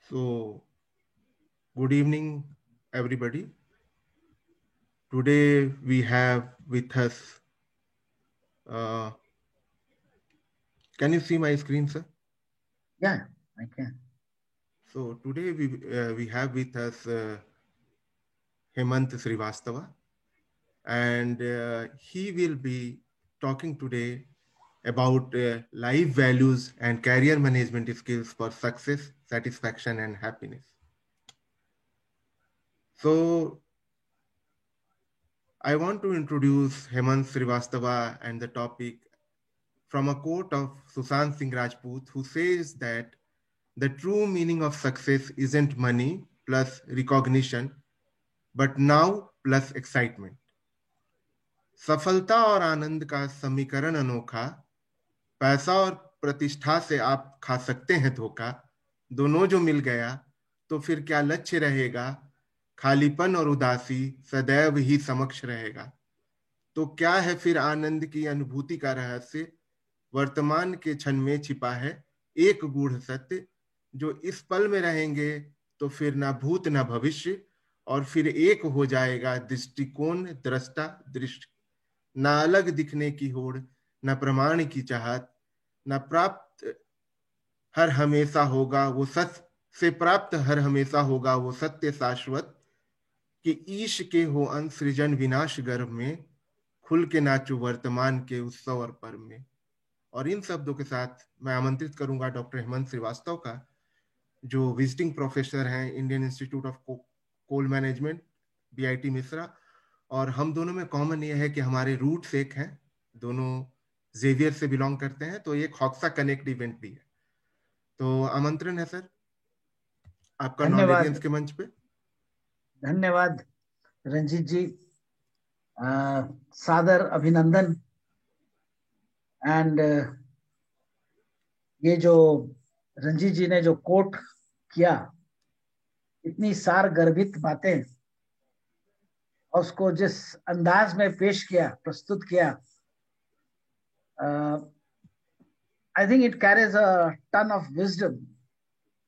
So, good evening, everybody. Today we have with us. Uh, can you see my screen, sir? Yeah, I can. So today we have with us Hemant Srivastava, and he will be talking today about life values and career management skills for success, satisfaction, and happiness. So I want to introduce Hemant Srivastava and the topic from a quote of Sushant Singh Rajput, who says that the true meaning of success isn't money plus recognition, but now plus excitement. सफलता और आनंद का समीकरण अनोखा, पैसा और प्रतिष्ठा से आप खा सकते हैं धोखा, दोनों जो मिल गया तो फिर क्या लक्ष्य रहेगा, खालीपन और उदासी सदैव ही समक्ष रहेगा। तो क्या है फिर आनंद की अनुभूति का रहस्य, वर्तमान के क्षण में छिपा है एक गूढ़ सत्य, जो इस पल में रहेंगे तो फिर ना भूत ना भविष्य, और फिर एक हो जाएगा दृष्टिकोण दृष्टा दृष्टि। ना अलग दिखने की होड़, ना प्रमाण की चाहत, ना प्राप्त हर हमेशा होगा वो सत्य से प्राप्त हर हमेशा होगा वो सत्य शाश्वत, कि ईश के हो अंश सृजन विनाश गर्भ में, खुल के नाचो वर्तमान के उत्सव और पर्व में। और इन शब्दों के साथ मैं आमंत्रित करूंगा डॉक्टर हेमंत श्रीवास्तव का, जो विजिटिंग प्रोफेसर हैं Indian Institute of Coal Management, BIT Mishra. और हम दोनों में कॉमन ये है कि हमारे रूट्स एक हैं, दोनों जेवियर से बिलोंग करते हैं, तो एक हॉक्सा कनेक्ट इवेंट भी है। तो आमंत्रण है सर आपका नॉलेजियंस धन्यवाद के मंच पे। धन्यवाद रंजीत जी। सादर अभिनंदन। एंड ये जो रंजीत जी ने जो कोट किया, इतनी सार गर्भित बातें, और उसको जिस अंदाज में पेश किया, प्रस्तुत किया, I think it carries a ton of wisdom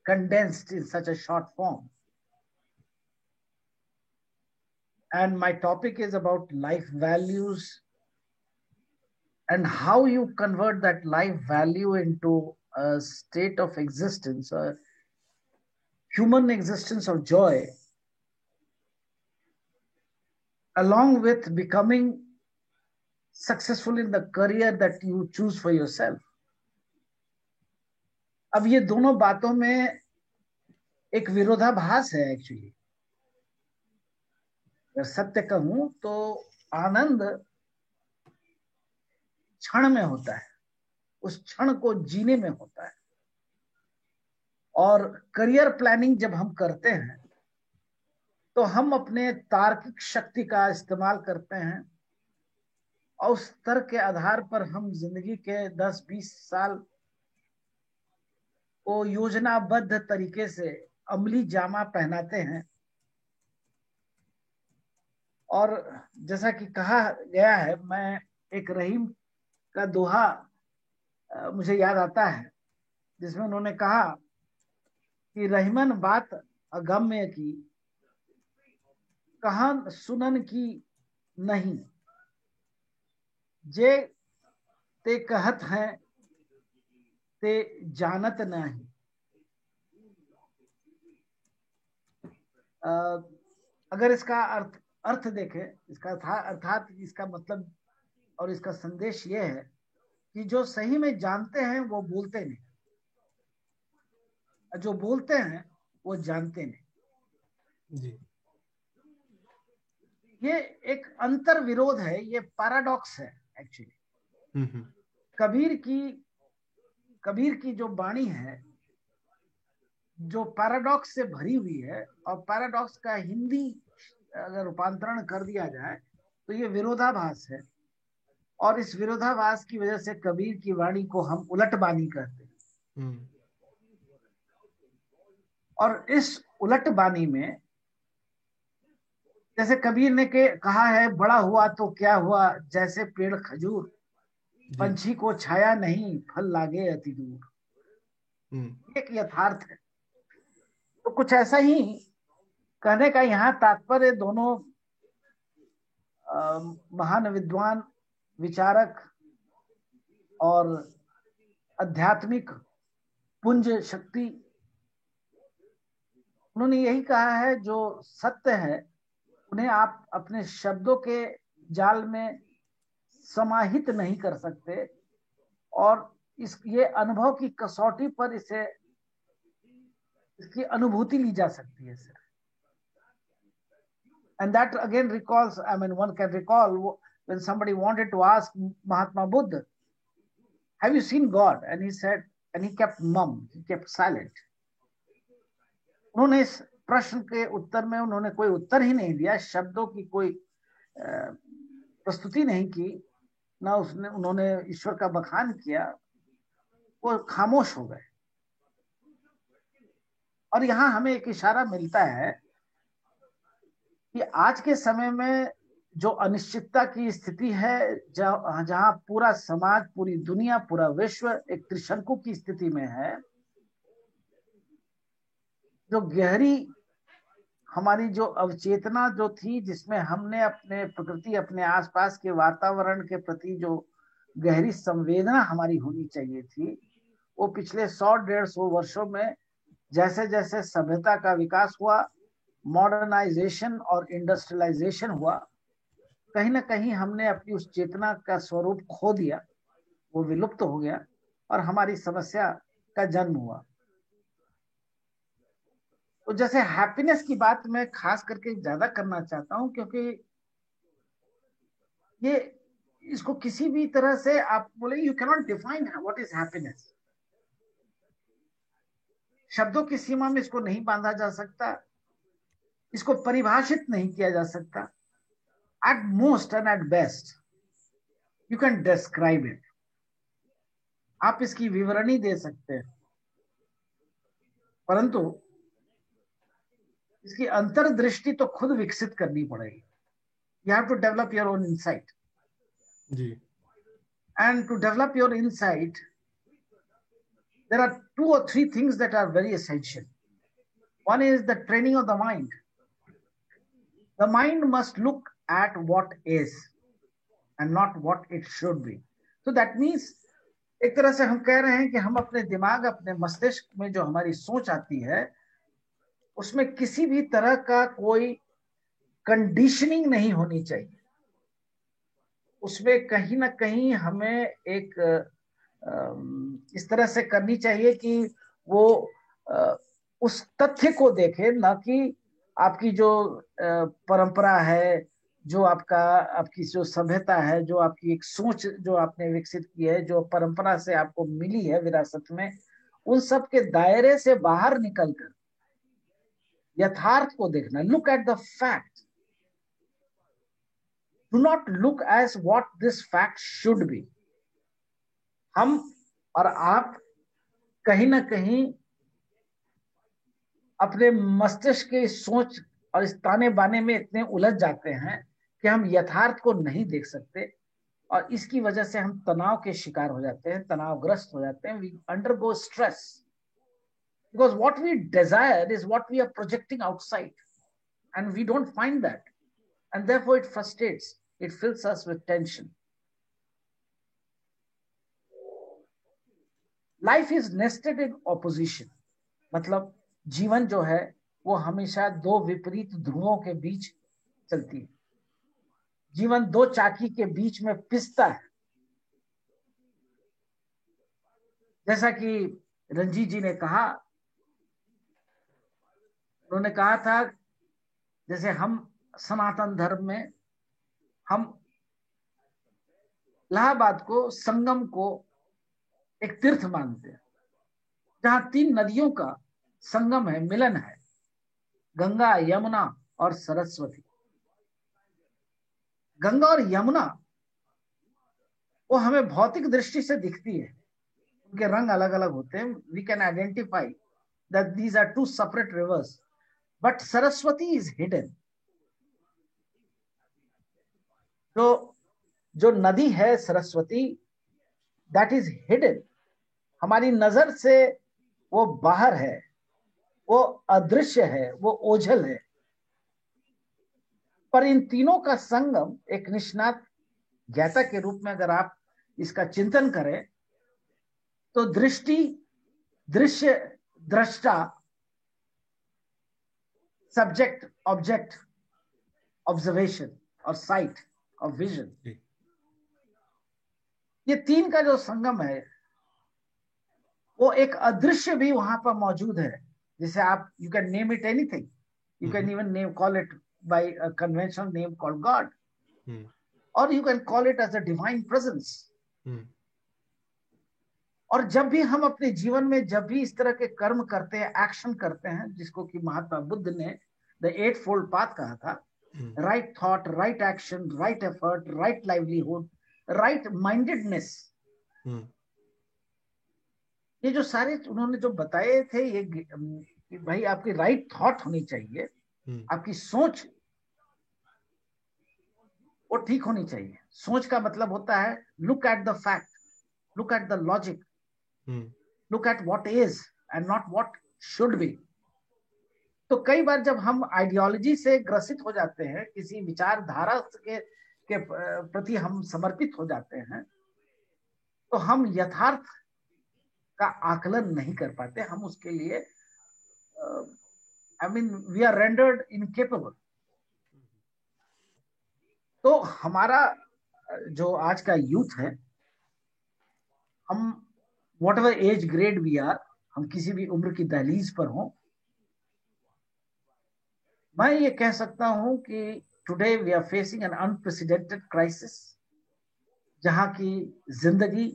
condensed in such a short form. And my topic is about life values and how you convert that life value into a state of existence, a human existence of joy, along with becoming successful in the career that you choose for yourself. अब ये दोनों बातों में एक विरोधाभास है actually. अगर सत्य कहूं तो आनंद क्षण में होता है, उस क्षण को जीने में होता है। और करियर प्लानिंग जब हम करते हैं तो हम अपने तार्किक शक्ति का इस्तेमाल करते हैं, और उस तर्क के आधार पर हम जिंदगी के 10-20 साल को योजनाबद्ध तरीके से अमली जामा पहनाते हैं। और जैसा कि कहा गया है, मैं एक रहीम का दोहा मुझे याद आता है, जिसमें उन्होंने कहा कि रहीमन बात अगम्य की, कहान सुनन की नहीं, जे ते कहत हैं ते जानत नहीं। अगर इसका अर्थ देखें, इसका अर्थात इसका मतलब और इसका संदेश ये है कि जो सही में जानते हैं वो बोलते नहीं, जो बोलते हैं वो जानते नहीं। जी। ये एक अंतर विरोध है, ये पैराडॉक्स है एक्चुअली। कबीर की जो वाणी है, जो पैराडॉक्स से भरी हुई है, और पैराडॉक्स का हिंदी अगर रूपांतरण कर दिया जाए तो ये विरोधाभास है। और इस विरोधाभास की वजह से कबीर की वाणी को हम उलटबानी कहते हैं। और इस उलटबानी में, जैसे कबीर ने कहा है, बड़ा हुआ तो क्या हुआ जैसे पेड़ खजूर, पंछी को छाया नहीं फल लागे अति दूर। एक यथार्थ है। तो कुछ ऐसा ही कहने का यहाँ तात्पर्य दोनों महान विद्वान, विचारक और आध्यात्मिक पुंज शक्ति, उन्होंने यही कहा है, जो सत्य है उन्हें आप अपने शब्दों के जाल में समाहित नहीं कर सकते, और ये अनुभव की कसौटी पर इसकी अनुभूति ली जा सकती है सिर्फ। And that again recalls, I mean, one can recall when somebody wanted to ask Mahatma Buddha, have you seen God? And he said, and he kept mum, he kept silent. उन्होंने इस प्रश्न के उत्तर में उन्होंने कोई उत्तर ही नहीं दिया, शब्दों की कोई प्रस्तुति नहीं की, ना उन्होंने ईश्वर का बखान किया, वो खामोश हो गए। और यहाँ हमें एक इशारा मिलता है कि आज के समय में जो अनिश्चितता की स्थिति है, जहां पूरा समाज, पूरी दुनिया, पूरा विश्व एक त्रिशंकु की स्थिति में है, जो गहरी हमारी जो अवचेतना जो थी, जिसमें हमने अपने प्रकृति, अपने आसपास के वातावरण के प्रति जो गहरी संवेदना हमारी होनी चाहिए थी, वो पिछले 100-150 वर्षों में जैसे जैसे सभ्यता का विकास हुआ, मॉडर्नाइजेशन और इंडस्ट्रियलाइजेशन हुआ, कहीं ना कहीं हमने अपनी उस चेतना का स्वरूप खो दिया, वो विलुप्त हो गया और हमारी समस्या का जन्म हुआ। तो जैसे हैप्पीनेस की बात मैं खास करके ज्यादा करना चाहता हूं, क्योंकि ये इसको किसी भी तरह से आप बोले, you can not define what is happiness. शब्दों की सीमा में इसको नहीं बांधा जा सकता, इसको परिभाषित नहीं किया जा सकता। At most and at best you can describe it, आप इसकी विवरणी दे सकते हैं, परंतु इसकी अंतर्दृष्टि तो खुद विकसित करनी पड़ेगी। You have to develop your own insight जी। And to develop your insight there are 2 or 3 things that are very essential. One is the training of the mind. The mind must look at what is and not what it should be. So that means एक तरह से हम कह रहे हैं कि हम अपने दिमाग, अपने मस्तिष्क में जो हमारी सोच आती है, उसमें किसी भी तरह का कोई कंडीशनिंग नहीं होनी चाहिए। उसमें कहीं ना कहीं हमें एक इस तरह से करनी चाहिए कि वो उस तथ्य को देखे, ना कि आपकी जो परंपरा है, जो आपकी जो सभ्यता है, जो आपकी एक सोच जो आपने विकसित की है, जो परंपरा से आपको मिली है विरासत में, उन सब के दायरे से बाहर निकलकर यथार्थ को देखना। Look at the fact, do not look as what this fact should be. हम और आप कहीं ना कहीं अपने मस्तिष्क की सोच और इस ताने बाने में इतने उलझ जाते हैं कि हम यथार्थ को नहीं देख सकते, और इसकी वजह से हम तनाव के शिकार हो जाते हैं, तनावग्रस्त हो जाते हैं। We undergo stress because what we desire is what we are projecting outside and we don't find that, and therefore it frustrates, it fills us with tension. Life is nested in opposition, मतलब जीवन जो है वो हमेशा 2 विपरीत ध्रुवों के बीच चलती है। जीवन 2 चाकी के बीच में पिसता है। जैसा कि रंजीत जी ने कहा, उन्होंने कहा था, जैसे हम सनातन धर्म में हम इलाहाबाद को, संगम को एक तीर्थ मानते हैं, जहां 3 नदियों का संगम है, मिलन है, गंगा, यमुना और सरस्वती। गंगा और यमुना वो हमें भौतिक दृष्टि से दिखती है, उनके रंग अलग अलग होते हैं, we can identify that these are 2 separate rivers, but Saraswati is hidden. तो जो नदी है सरस्वती, दैट इज हिडन, हमारी नजर से वो बाहर है, वो अदृश्य है, वो ओझल है। पर इन तीनों का संगम एक निष्णात ज्ञाता के रूप में अगर आप इसका चिंतन करें तो दृष्टि, दृश्य, दृष्टा, सब्जेक्ट, ऑब्जेक्ट, ऑब्जर्वेशन और साइट और विजन, ये तीन का जो संगम है वो एक अदृश्य भी वहां पर मौजूद है। जैसे आप, you can name it anything, you can even name call it by a conventional name called God, और you can call it as a divine presence. और जब भी हम अपने जीवन में जब भी इस तरह के कर्म करते हैं, एक्शन करते हैं, जिसको कि महात्मा बुद्ध ने द एट फोल्ड पाथ कहा था, right thought, right action, right effort, right livelihood, right mindedness, ये जो सारे उन्होंने जो बताए थे, ये कि भाई आपकी राइट थॉट होनी चाहिए, आपकी सोच वो ठीक होनी चाहिए। सोच का मतलब होता है look at the fact, look at the logic, look at what is and not what should be. तो कई बार जब हम आइडियोलॉजी से ग्रसित हो जाते हैं, किसी विचारधारा के प्रति हम समर्पित हो जाते हैं, तो हम यथार्थ का आकलन नहीं कर पाते, हम उसके लिए I mean we are rendered incapable. तो हमारा जो आज का यूथ है, हम whatever age grade we are, हम किसी भी उम्र की दहलीज पर हों, मैं ये कह सकता हूं कि today we are facing an unprecedented crisis, जहां की जिंदगी,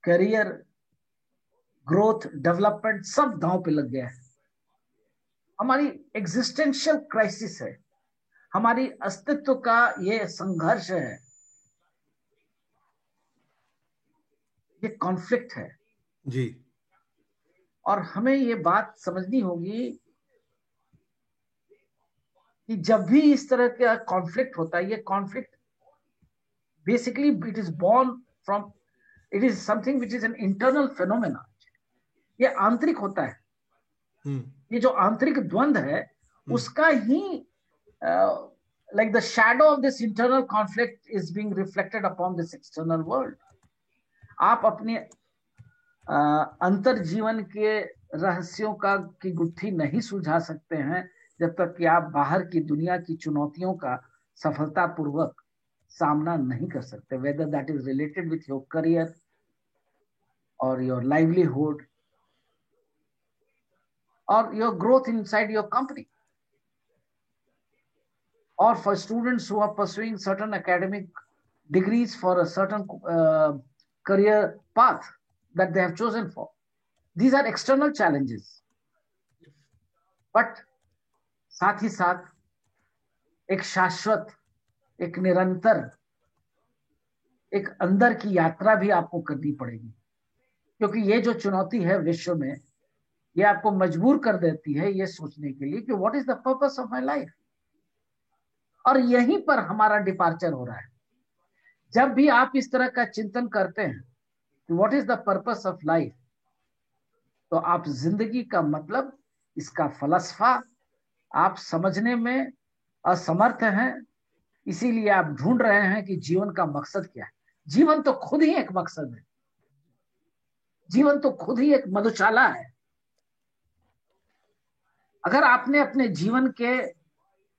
करियर, ग्रोथ, डेवलपमेंट सब दांव पे लग गया है। हमारी एग्जिस्टेंशियल क्राइसिस है, हमारी अस्तित्व का ये संघर्ष है, ये कॉन्फ्लिक्ट है जी। और हमें ये बात समझनी होगी कि जब भी इस तरह का कॉन्फ्लिक्ट होता है, ये conflict basically it is born from, it is something which is an internal phenomena, ये आंतरिक होता है। ये जो आंतरिक द्वंद्व है उसका ही like the shadow of this internal conflict is being reflected upon this external world. आप अपने अंतर जीवन के रहस्यों का की गुत्थी नहीं सुलझा सकते हैं जब तक कि आप बाहर की दुनिया की चुनौतियों का सफलतापूर्वक सामना नहीं कर सकते, whether that is related with your career or your livelihood or your growth inside your company, or for students who are pursuing certain academic degrees for a certain career path that they have chosen for. These are external challenges. But साथ ही साथ एक शाश्वत, एक निरंतर, एक अंदर की यात्रा भी आपको करनी पड़ेगी, क्योंकि ये जो चुनौती है विश्व में, ये आपको मजबूर कर देती है ये सोचने के लिए कि what is the purpose of my life. और यहीं पर हमारा डिपार्चर हो रहा है। जब भी आप इस तरह का चिंतन करते हैं कि what is the purpose of life, तो आप जिंदगी का मतलब, इसका फलसफा आप समझने में असमर्थ हैं। इसीलिए आप ढूंढ रहे हैं कि जीवन का मकसद क्या है। जीवन तो खुद ही एक मकसद है, जीवन तो खुद ही एक मधुशाला है। अगर आपने अपने जीवन के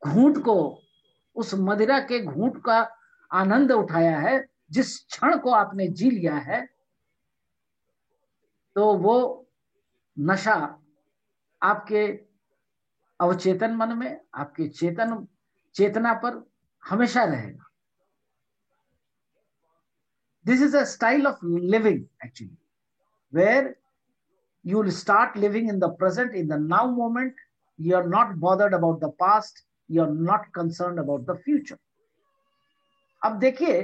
घूंट को, उस मदिरा के घूंट का आनंद उठाया है, जिस क्षण को आपने जी लिया है, तो वो नशा आपके अवचेतन मन में, आपके चेतना पर हमेशा रहेगा। This is a style of living actually, where you will start living in the present, in the now moment. You are not bothered about the past, you are not concerned about the future. अब देखिए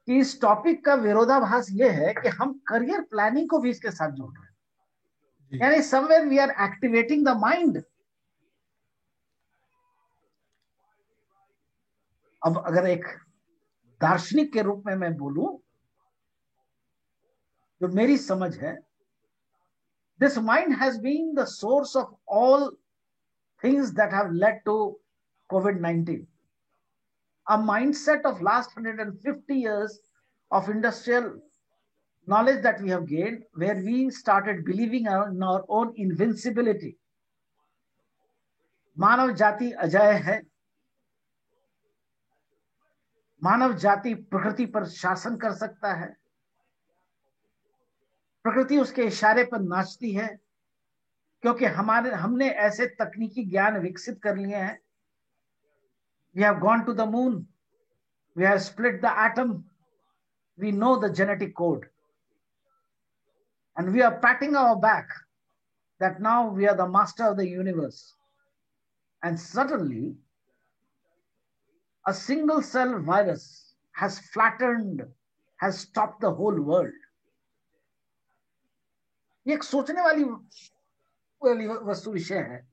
कि इस topic का विरोधाभास ये है कि हम करियर प्लानिंग को भी इसके साथ जोड़ रहे हैं, यानी somewhere we are activating the mind. अब अगर एक दार्शनिक के रूप में मैं बोलूं, जो मेरी समझ है, This mind has been the source of all things that have led to COVID-19. A mindset of last 150 years of industrial knowledge that we have gained, where we started believing in our own invincibility. मानव जाति अजय है, मानव जाति प्रकृति पर शासन कर सकता है, प्रकृति उसके इशारे पर नाचती है, क्योंकि हमने ऐसे तकनीकी ज्ञान विकसित कर लिए हैं. We have gone to the moon, we have split the atom, we know the genetic code, and we are patting our back that now we are the master of the universe. And suddenly a single cell virus has flattened, has stopped the whole world. ये एक सोचने वाली वस्तु विषय है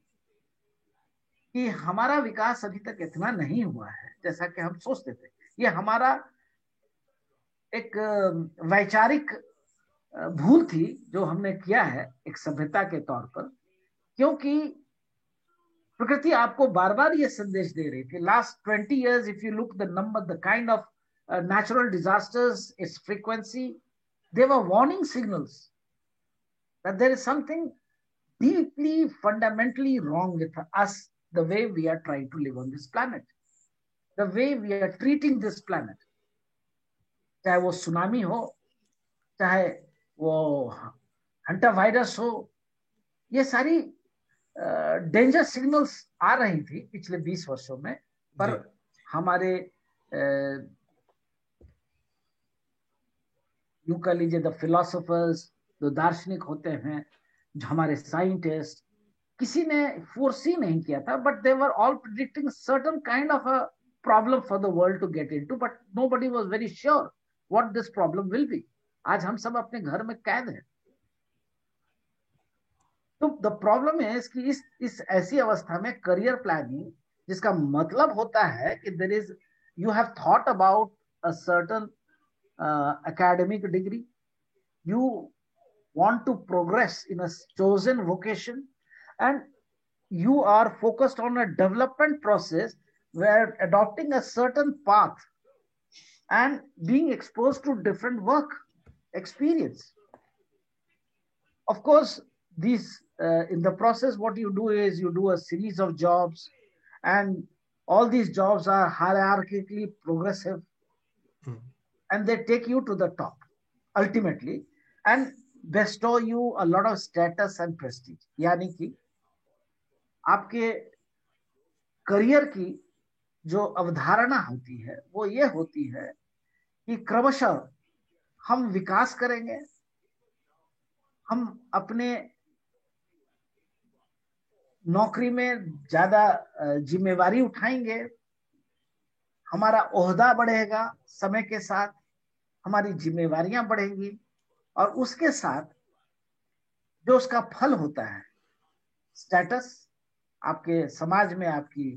कि हमारा विकास अभी तक इतना नहीं हुआ है जैसा कि हम सोचते थे. ये हमारा एक वैचारिक भूल थी जो हमने किया है एक सभ्यता के तौर पर, क्योंकि प्रकृति आपको बार बार ये संदेश दे रही थी. Last 20 years, if you look the number, the kind of natural disasters, its frequency, they were warning signals that there is something deeply, fundamentally wrong with us, the way we are trying to live on this planet, the way we are treating this planet. चाहे वो tsunami हो, चाहे वो Hunter virus हो, ये सारी danger signals आ रही थी पिछले 20 वर्षों में. पर हमारे यूं कह लीजिए द फिलोसोफर्स, जो दार्शनिक होते हैं, जो हमारे साइंटिस्ट, किसी ने फोरसी नहीं किया था, but they were all predicting certain kind of a problem for the world to get into, but nobody was very sure what this problem will be. आज हम सब अपने घर में कैद हैं. तो द प्रॉब्लम है कि इस ऐसी अवस्था में करियर प्लानिंग, जिसका मतलब होता है कि there is, you have thought about a certain academic degree, you want to progress in a chosen vocation, and you are focused on a development process where adopting a certain path and being exposed to different work experience. Of course, these in the process, what you do is you do a series of jobs, and all these jobs are hierarchically progressive, and they take you to the top ultimately and bestow you a lot of status and prestige. यानी कि आपके career की जो अवधारणा होती है वो ये होती है कि क्रमशः हम विकास करेंगे, हम अपने नौकरी में ज्यादा जिम्मेवारी उठाएंगे, हमारा ओहदा बढ़ेगा, समय के साथ हमारी जिम्मेवारियां बढ़ेंगी, और उसके साथ जो उसका फल होता है स्टेटस, आपके समाज में आपकी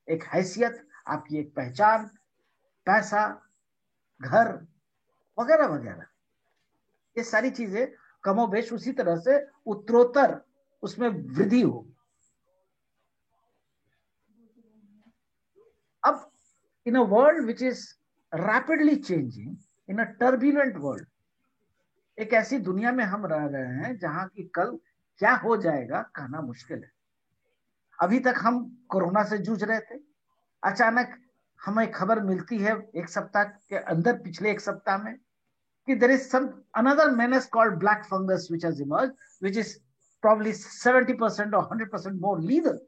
एक हैसियत, आपकी एक पहचान, पैसा, घर वगैरह वगैरह, ये सारी चीजें कमोबेश उसी तरह से उत्तरोत्तर उसमें वृद्धि हो. अब in a world which is rapidly changing, in a turbulent world, एक ऐसी दुनिया में हम रह रहे हैं जहां की कल क्या हो जाएगा कहना मुश्किल है. अभी तक हम कोरोना से जूझ रहे थे, अचानक हमें खबर मिलती है एक सप्ताह के अंदर, पिछले एक सप्ताह में, कि there is some another menace called black fungus which has emerged, which is probably 70% or 100% more lethal.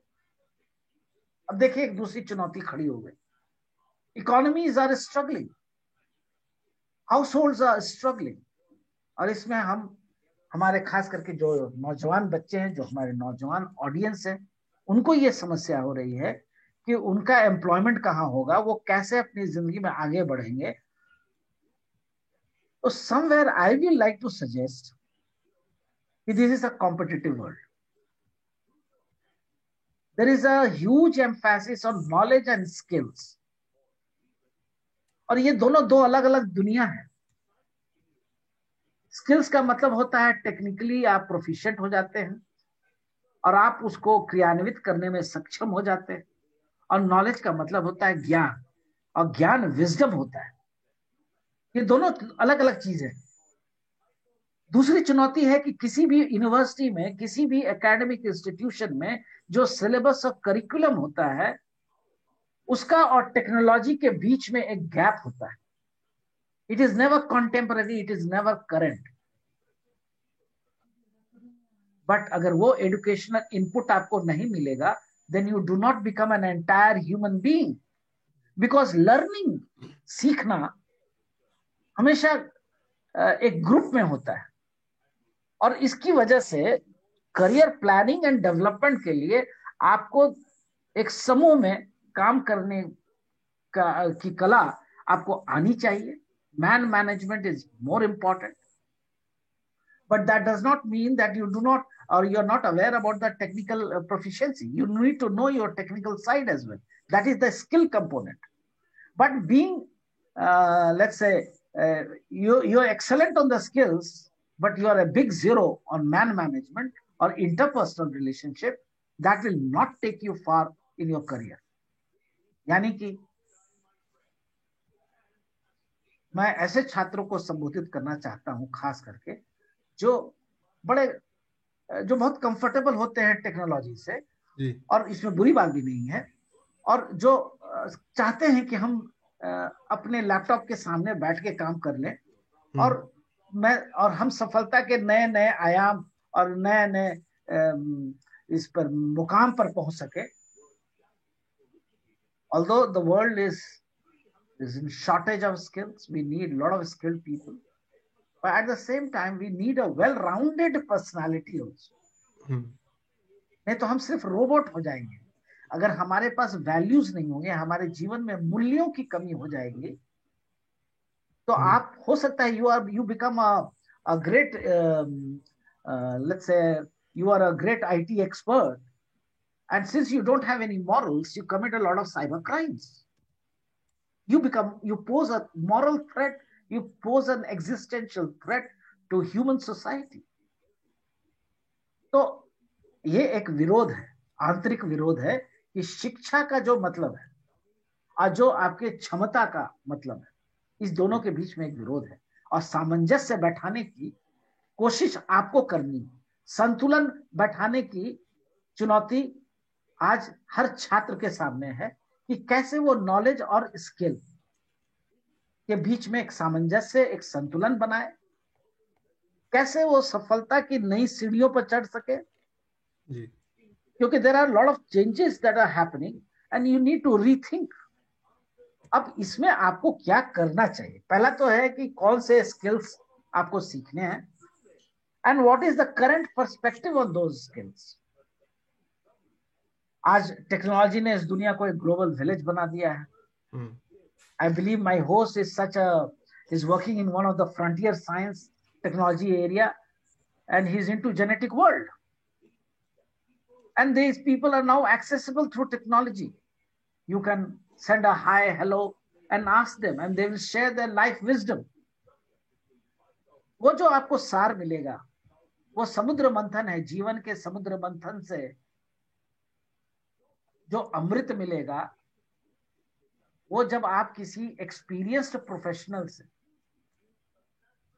अब देखिए एक दूसरी चुनौती खड़ी हो गई. Economies are struggling, households are struggling, और इसमें हम हमारे खास करके जो नौजवान बच्चे हैं, जो हमारे नौजवान ऑडियंस है, उनको ये समस्या हो रही है कि उनका एम्प्लॉयमेंट कहाँ होगा, वो कैसे अपनी जिंदगी में आगे बढ़ेंगे. तो somewhere I will like to suggest that this is a competitive world. There is a huge emphasis on knowledge and skills. और ये दोनों दो अलग अलग दुनिया है. स्किल्स का मतलब होता है टेक्निकली आप प्रोफिशिएंट हो जाते हैं और आप उसको क्रियान्वित करने में सक्षम हो जाते हैं। और नॉलेज का मतलब होता है ज्ञान, और ज्ञान विजडम होता है। ये दोनों अलग अलग चीजें। दूसरी चुनौती है कि किसी भी यूनिवर्सिटी में, किसी भी एकेडमिक इंस्टीट्यूशन में जो सिलेबस और करिकुलम होता है, उसका और टेक्नोलॉजी के बीच में एक गैप होता है। It is never contemporary, it is never current. But अगर वो एजुकेशनल इनपुट आपको नहीं मिलेगा, then you do not become an entire human being. Because learning, सीखना हमेशा एक ग्रुप में होता है, और इसकी वजह से करियर प्लानिंग एंड डेवलपमेंट के लिए आपको एक समूह में काम करने की कला आपको आनी चाहिए। Man management is more important, but that does not mean that you do not, or you're not aware about the technical proficiency. You need to know your technical side as well. That is the skill component. But being, let's say, you're excellent on the skills, but you are a big zero on man management or interpersonal relationship, that will not take you far in your career. यानी कि मैं ऐसे छात्रों को संबोधित करना चाहता हूं, खास करके जो बड़े, जो बहुत कंफर्टेबल होते हैं टेक्नोलॉजी से, और इसमें बुरी बात भी नहीं है, और जो चाहते हैं कि हम अपने लैपटॉप के सामने बैठ के काम कर लें, और हम सफलता के नए नए आयाम और नए नए इस पर मुकाम पर पहुंच सके। Although the world is in shortage of skills, we need a lot of skilled people, but at the same time we need a well-rounded personality also. नहीं तो हम सिर्फ रोबोट हो जाएंगे। अगर हमारे पास वैल्यूज नहीं होंगे, हमारे जीवन में मूल्यों की कमी हो जाएगी, तो आप, हो सकता है you become a great, let's say you are a great IT expert, and since you don't have any morals, you commit a lot of cyber crimes. You pose a moral threat, you pose an existential threat to human society. तो ये एक विरोध है, आंतरिक विरोध है, कि शिक्षा का जो मतलब है और जो आपके क्षमता का मतलब है, इस दोनों के बीच में एक विरोध है, और सामंजस्य बैठाने की कोशिश आपको करनी है। संतुलन बैठाने की चुनौती आज हर छात्र के सामने है, कि कैसे वो नॉलेज और स्किल के बीच में एक सामंजस्य, एक संतुलन बनाए, कैसे वो सफलता की नई सीढ़ियों पर चढ़ सके। क्योंकि there are lot of changes that are happening and you need to rethink. अब इसमें आपको क्या करना चाहिए? पहला तो है कि कौन से स्किल्स आपको सीखने हैं, and what is the current perspective on those skills. आज टेक्नोलॉजी ने इस दुनिया को एक ग्लोबल विलेज बना दिया है। I believe my host is working in one of the frontier science technology area, and he's into genetic world, and these people are now accessible through technology. You can send a hi, hello and ask them, and they will share their life wisdom. वो जो आपको सार मिलेगा, वो समुद्र मंथन है। जीवन के समुद्र मंथन से जो अमृत मिलेगा, वो जब आप किसी एक्सपीरियंस्ड प्रोफेशनल से,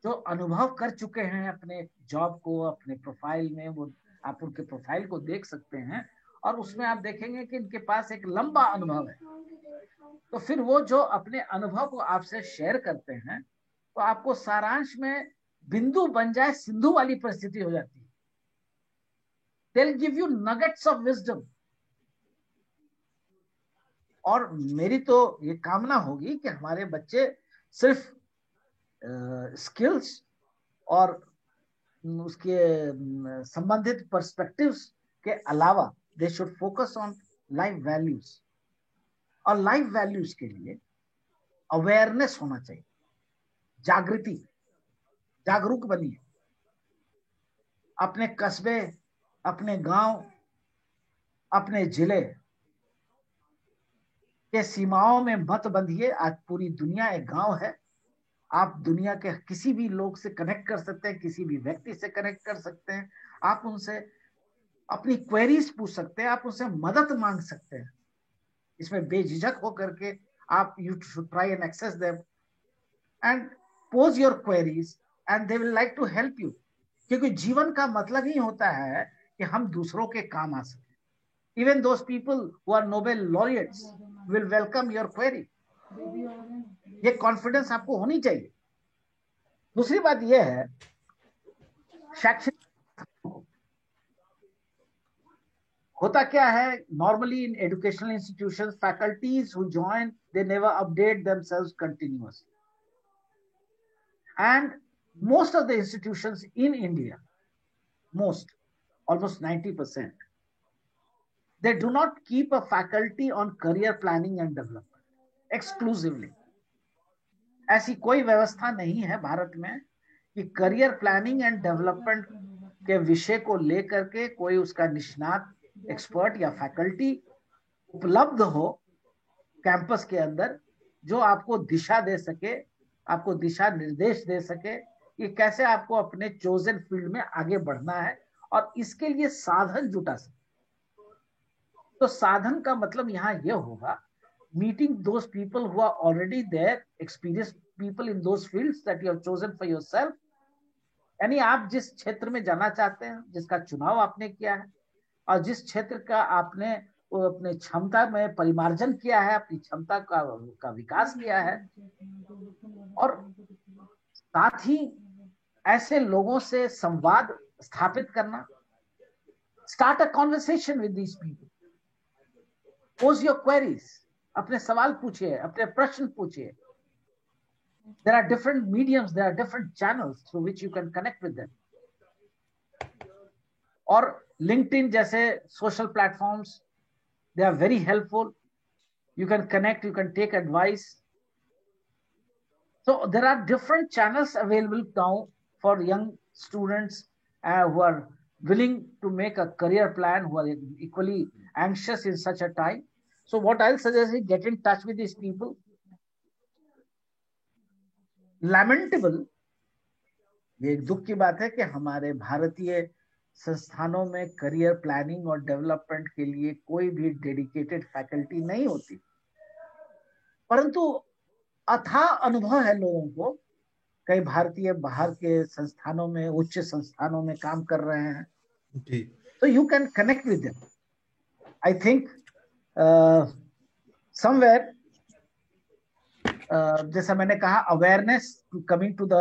जो अनुभव कर चुके हैं अपने जॉब को, अपने प्रोफाइल में, वो आप उनके प्रोफाइल को देख सकते हैं, और उसमें आप देखेंगे कि इनके पास एक लंबा अनुभव है। तो फिर वो जो अपने अनुभव को आपसे शेयर करते हैं, तो आपको सारांश में बिंदु बन जाए सिंधु वाली परिस्थिति हो जाती है। They'll give you nuggets of wisdom. और मेरी तो ये कामना होगी कि हमारे बच्चे सिर्फ स्किल्स और उसके संबंधित पर्सपेक्टिव्स के अलावा they should focus on life values. और लाइफ वैल्यूज के लिए अवेयरनेस होना चाहिए, जागृति, जागरूक बनिए। अपने कस्बे, अपने गांव, अपने जिले के सीमाओं में मत बंधिए। आज पूरी दुनिया एक गांव है, आप दुनिया के किसी भी लोग से कनेक्ट कर सकते हैं, किसी भी व्यक्ति से कनेक्ट कर सकते हैं, आप उनसे अपनी क्वेरीज पूछ सकते हैं, आप उनसे मदद मांग सकते हैं। इसमें बेझिझक होकर के आप you should try and access them and pose your queries and they will like to help you. क्योंकि जीवन का मतलब ही होता है कि हम दूसरों के काम आ सके। Even those people who are Nobel laureates will welcome your query. ये कॉन्फिडेंस आपको होनी चाहिए। दूसरी बात यह है, शैक्षणिक होता क्या है, normally in educational institutions faculties who join they never update themselves continuously, and most of the institutions in India, most, almost 90%, they do not keep a faculty on career planning and development exclusively. ऐसी कोई व्यवस्था नहीं है भारत में कि career planning and development के विषय को लेकर के कोई उसका निष्णात एक्सपर्ट या फैकल्टी उपलब्ध हो कैंपस के अंदर, जो आपको दिशा दे सके, आपको दिशा निर्देश दे सके कि कैसे आपको अपने चोजन फील्ड में आगे बढ़ना है और इसके लिए साधन जुटा सके। तो साधन का मतलब यहां यह होगा, meeting those people who are already there, experienced people in those fields that you have chosen for yourself. यानी आप जिस क्षेत्र में जाना चाहते हैं, जिसका चुनाव आपने किया है और जिस क्षेत्र का आपने अपने क्षमता में परिमार्जन किया है, अपनी क्षमता का विकास किया है, और साथ ही ऐसे लोगों से संवाद स्थापित करना। Start a conversation with these people, pose your queries, अपने सवाल पूछिए, अपने प्रश्न पूछिए। There are different mediums, there are different channels through which you can connect with them. और LinkedIn जैसे social platforms, they are very helpful. You can connect, you can take advice. So there are different channels available now for young students who are willing to make a career plan, who are equally anxious in such a time. So what I'll suggest is get in touch with these people. Lamentable, ये एक दुख की बात है कि हमारे भारतीय संस्थानों में करियर प्लानिंग और डेवलपमेंट के लिए कोई भी डेडिकेटेड फैकल्टी नहीं होती, परंतु अथाह अनुभव है लोगों को। कई भारतीय बाहर के संस्थानों में, उच्च संस्थानों में काम कर रहे हैं, तो you can connect with them. I think somewhere, जैसा मैंने कहा, awareness, coming to the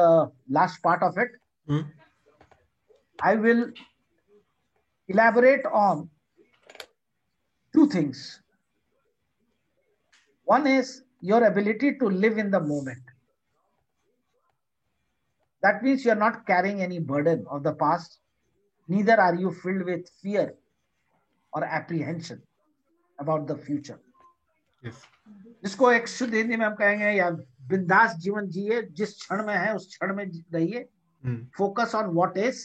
last part of it, I will elaborate on two things. One is your ability to live in the moment. That means you are not carrying any burden of the past, neither are you filled with fear or apprehension about the future. Yes. जिसको एक शुद्ध हिंदी में हम कहेंगे, या बिंदास जीवन जिए, जिस क्षण में है उस क्षण में रहिए, फोकस ऑन व्हाट इज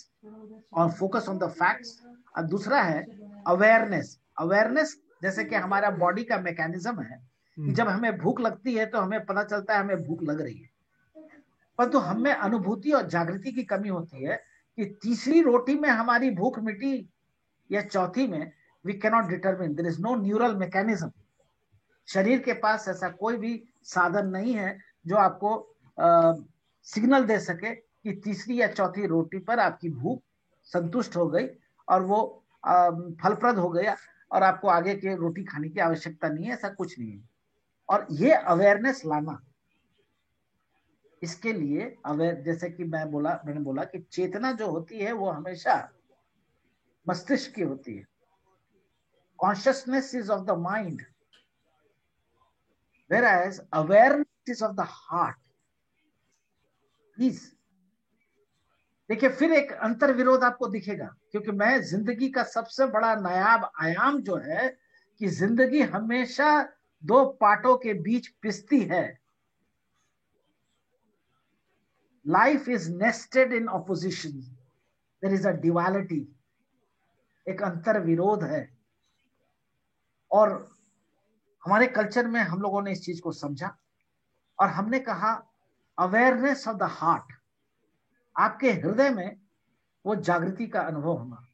और फोकस ऑन द फैक्ट्स। और दूसरा है अवेयरनेस। अवेयरनेस जैसे कि हमारा बॉडी का मैकेनिज्म है कि जब हमें भूख लगती है तो हमें पता चलता है हमें भूख लग रही है, परंतु हमें अनुभूति और जागृति की कमी होती है कि तीसरी रोटी में हमारी भूख मिटी या चौथी में, we can not determine, there is no neural mechanism. शरीर के पास ऐसा कोई भी साधन नहीं है जो आपको सिग्नल दे सके कि तीसरी या चौथी रोटी पर आपकी भूख संतुष्ट हो गई और वो फलप्रद हो गया और आपको आगे के रोटी खाने की आवश्यकता नहीं है, ऐसा कुछ नहीं है। और ये अवेयरनेस लाना, इसके लिए अवेयर, जैसे कि मैंने बोला कि चेतना जो होती है वो हमेशा मस्तिष्क की होती है। Consciousness is of the mind, whereas awareness is of the heart. Please देखिए, फिर एक अंतर विरोध आपको दिखेगा, क्योंकि मैं जिंदगी का सबसे बड़ा नायाब आयाम जो है कि जिंदगी हमेशा दो पार्टों के बीच पिसती है। Life is nested in opposition, there is a duality, एक अंतर विरोध है। और हमारे कल्चर में हम लोगों ने इस चीज को समझा और हमने कहा अवेयरनेस ऑफ द हार्ट, आपके हृदय में वो जागृति का अनुभव होना,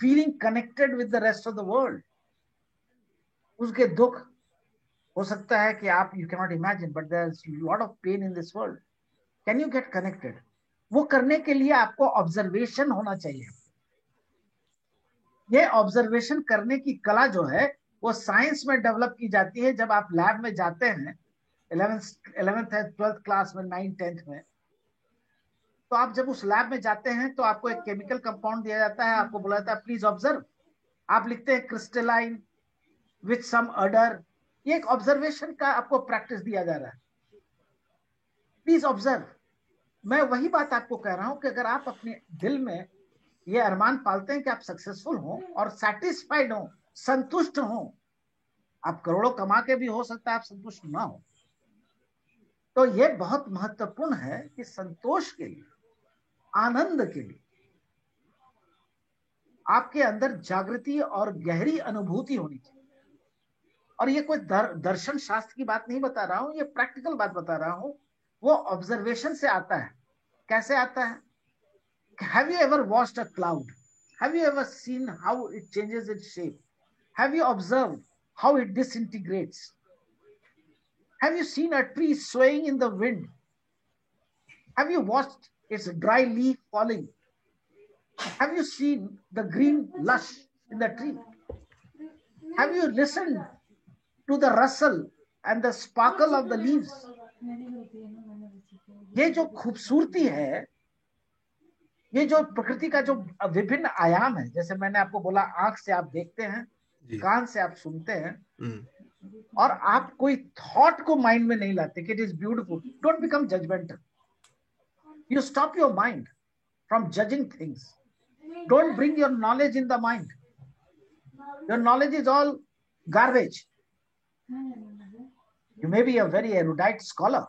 feeling connected with the rest of the world. उसके दुख हो सकता है कि आप, you can not imagine, but there is lot of pain in this world, can you get connected? वो करने के लिए आपको ऑब्जर्वेशन होना चाहिए। ये ऑब्जर्वेशन करने की कला जो है वो साइंस में डेवलप की जाती है। जब आप लैब में जाते हैं 11th 12th क्लास में, 9th 10th में, तो आप जब उस लैब में जाते हैं तो आपको एक केमिकल कंपाउंड दिया जाता है, आपको बोला जाता है प्लीज ऑब्जर्व। आप लिखते हैं क्रिस्टलाइन विथ सम अडर। ये एक ऑब्जर्वेशन का आपको प्रैक्टिस दिया जा रहा है, प्लीज ऑब्जर्व। मैं वही बात आपको कह रहा हूं कि अगर आप अपने दिल में ये अरमान पालते हैं कि आप सक्सेसफुल हो और सेटिस्फाइड हो, संतुष्ट हो, आप करोड़ों कमा के भी हो सकता है आप संतुष्ट ना हो, तो ये बहुत महत्वपूर्ण है कि संतोष के लिए, आनंद के लिए आपके अंदर जागृति और गहरी अनुभूति होनी चाहिए। और ये कोई दर्शन शास्त्र की बात नहीं बता रहा हूं, ये प्रैक्टिकल बात बता रहा हूं। वो ऑब्जर्वेशन से आता है। कैसे आता है? Have you ever watched a cloud? Have you ever seen how it changes its shape? Have you observed how it disintegrates? Have you seen a tree swaying in the wind? Have you watched its dry leaf falling? Have you seen the green lush in the tree? Have you listened to the rustle and the sparkle of the leaves? ये जो खूबसूरती है, ये जो प्रकृति का जो विभिन्न आयाम है, जैसे मैंने आपको बोला, आंख से आप देखते हैं, कान से आप सुनते हैं, और आप कोई थॉट को माइंड में नहीं लाते कि it is beautiful. Don't become judgmental. You stop your mind from judging things. Don't bring your knowledge in the mind. Your knowledge is all garbage. You may be a very erudite scholar,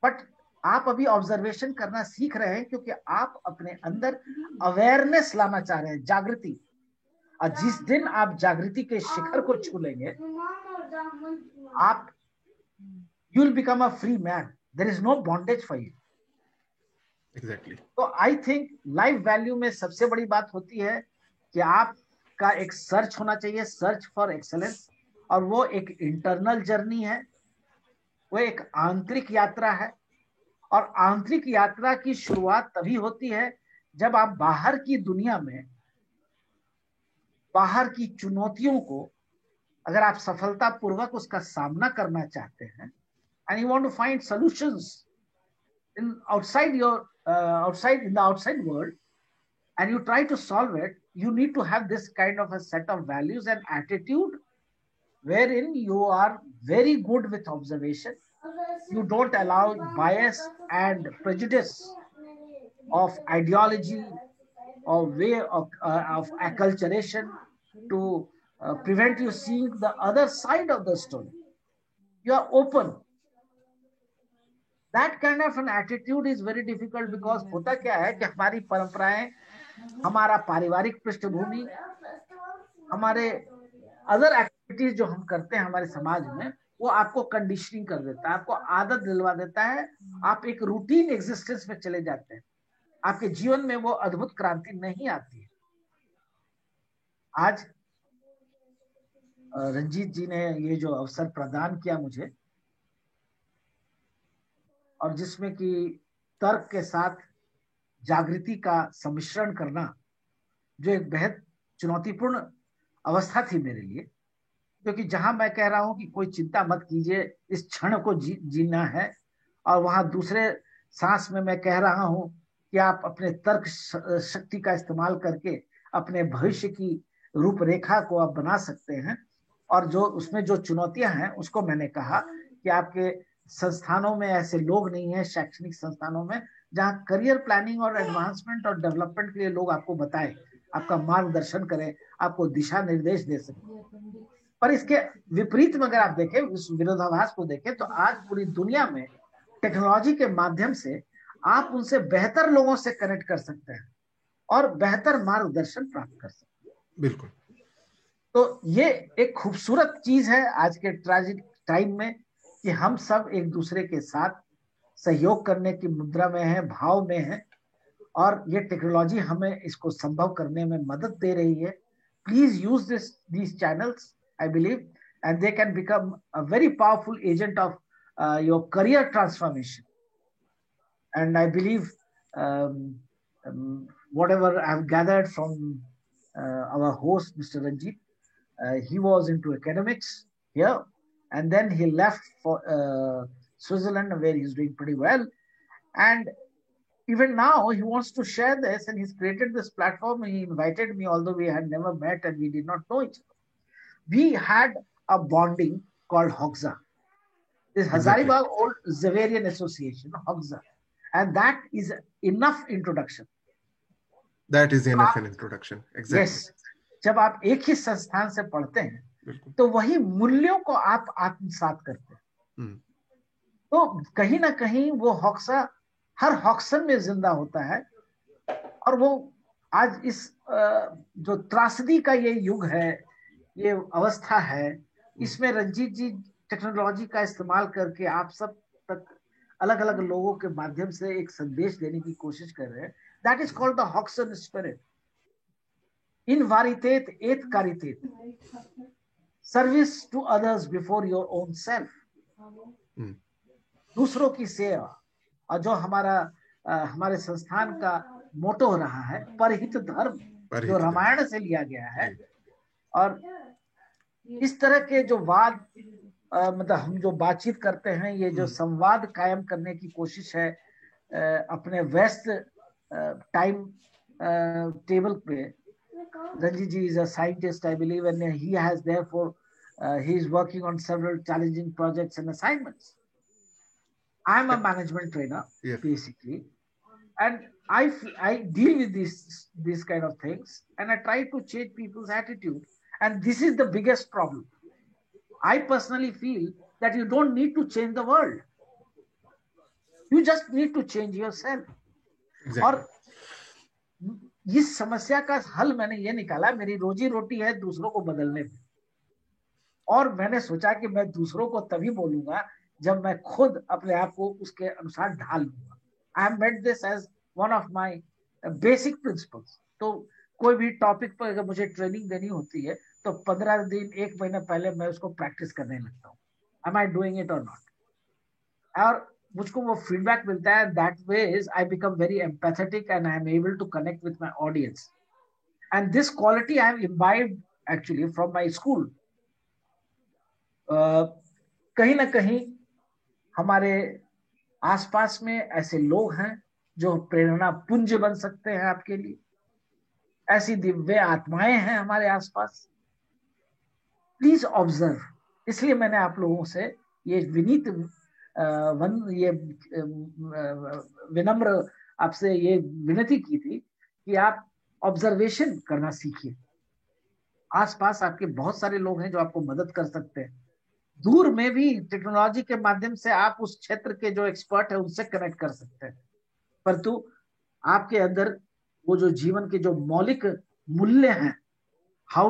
but आप अभी observation करना सीख रहे हैं क्योंकि आप अपने अंदर अवेयरनेस लाना चाह रहे हैं, जागृति। और जिस दिन आप जागृति के शिखर को छू लेंगे, आप you will become a free man. There is no bondage for you. Exactly. तो आई थिंक लाइफ वैल्यू में सबसे बड़ी बात होती है कि आपका एक सर्च होना चाहिए, सर्च फॉर एक्सेलेंस। और वो एक इंटरनल जर्नी है, वो एक आंतरिक यात्रा है। और आंतरिक यात्रा की शुरुआत तभी होती है जब आप बाहर की दुनिया में, बाहर की चुनौतियों को, अगर आप सफलतापूर्वक उसका सामना करना चाहते हैं, and you want to find solutions in outside your outside in the outside world, and you try to solve it, you need to have this kind of a set of values and attitude wherein you are very good with observation. You don't allow bias and prejudice of ideology or way of acculturation to prevent you seeing the other side of the story. You are open. That kind of an attitude is very difficult because होता क्या है कि हमारी परंपराएं, हमारा पारिवारिक पृष्ठभूमि, हमारे अदर एक्टिविटीज जो हम करते हैं हमारे समाज में, वो आपको कंडीशनिंग कर देता है, आपको आदत दिलवा देता है। आप एक रूटीन एग्जिस्टेंस में चले जाते हैं, आपके जीवन में वो अद्भुत क्रांति नहीं आती है। आज रंजीत जी ने ये जो अवसर प्रदान किया मुझे, और जिसमें कि तर्क के साथ जागृति का सम्मिश्रण करना, जो एक बेहद चुनौतीपूर्ण अवस्था थी मेरे लिए। क्योंकि जहां मैं कह रहा हूं कि कोई चिंता मत कीजिए, इस क्षण को जीना है, और वहां दूसरे सांस में मैं कह रहा हूं कि आप अपने तर्क शक्ति का इस्तेमाल करके अपने भविष्य की रूपरेखा को आप बना सकते हैं। और जो उसमें जो चुनौतियां हैं उसको मैंने कहा कि आपके संस्थानों में ऐसे लोग नहीं है, शैक्षणिक संस्थानों में, जहां करियर प्लानिंग और एडवांसमेंट और डेवलपमेंट के लिए लोग आपको बताएं, आपका मार्गदर्शन करें, आपको दिशा निर्देश दे सकें। पर इसके विपरीत में अगर आप देखें, उस विरोधाभास को देखें, तो आज पूरी दुनिया में टेक्नोलॉजी के माध्यम से आप उनसे बेहतर लोगों से कनेक्ट कर सकते हैं और बेहतर मार्गदर्शन प्राप्त कर सकते हैं। बिल्कुल। तो ये एक खूबसूरत चीज है आज के ट्रैजिक टाइम में कि हम सब एक दूसरे के साथ सहयोग करने की मुद्रा में हैं, भाव में हैं, और ये टेक्नोलॉजी हमें इसको संभव करने में मदद दे रही है. Please use these channels, I believe, and they can become a very powerful agent of your career transformation. And I believe um, whatever I've gathered from our host, Mr. Ranjit, he was into academics here, and then he left for Switzerland, where he's doing pretty well. And even now, he wants to share this, and he's created this platform. He invited me, although we had never met and we did not know each other. We had a bonding called Hogza. This Exactly. Hazaribagh Old Zavarian Association, Hogza. And that is enough introduction. That is enough an introduction. Exactly. Yes. जब आप एक ही संस्थान से पढ़ते हैं तो वही मूल्यों को आप आत्मसात करते हैं. तो कहीं ना कहीं वो हॉक्सा हर हॉक्सन में जिंदा होता है. और वो आज इस जो त्रासदी का ये युग है, ये अवस्था है, इसमें रंजीत जी टेक्नोलॉजी का इस्तेमाल करके आप सब तक अलग अलग लोगों के माध्यम से एक संदेश देने की कोशिश कर रहे हैं. That is called the Hoxon spirit. इन वारितेत एत कारितेत, service to others before your own self. दूसरों की सेवा. और जो हमारे संस्थान का मोटो रहा है, परहित धर्म, जो रामायण से लिया गया है. और इस तरह के जो वाद मतलब हम जो बातचीत करते हैं, ये जो संवाद कायम करने की कोशिश है अपने व्यस्त टाइम टेबल पे. Ranjit ji is a scientist, I believe, and he has therefore he is working on several challenging projects and assignments. I am a management trainer, basically, and I deal with these kind of things, and I try to change people's attitude. And this is the biggest problem. I personally feel that you don't need to change the world. You just need to change yourself. Exactly. और इस समस्या का हल मैंने ये निकाला, मेरी रोजी रोटी है दूसरों को बदलने में. और मैंने सोचा कि मैं दूसरों को तभी बोलूंगा जब मैं खुद अपने आप को उसके अनुसार ढाल लूंगा. I am made this as one of my basic principles. तो कोई भी टॉपिक पर अगर मुझे ट्रेनिंग देनी होती है तो 15 दिन 1 महीना पहले मैं उसको प्रैक्टिस करने लगता हूँ. एम आई डूइंग इट और नॉट. और मुझको वो फीडबैक मिलता है. That ways I become very empathetic and I am able to connect with my audience. And this quality I have imbibed actually from my school. कहीं ना कहीं हमारे आसपास में ऐसे लोग हैं जो प्रेरणा पुंज बन सकते हैं आपके लिए. ऐसी दिव्य आत्माएं हैं हमारे आसपास. Please observe. इसलिए मैंने आप लोगों से ये विनम्र आपसे ये विनती की थी कि आप ऑब्जर्वेशन करना सीखिए. आसपास आपके बहुत सारे लोग हैं जो आपको मदद कर सकते हैं. दूर में भी टेक्नोलॉजी के माध्यम से आप उस क्षेत्र के जो एक्सपर्ट है उनसे कनेक्ट कर सकते हैं. परंतु आपके अंदर वो जो जीवन के जो मौलिक मूल्य हैं, how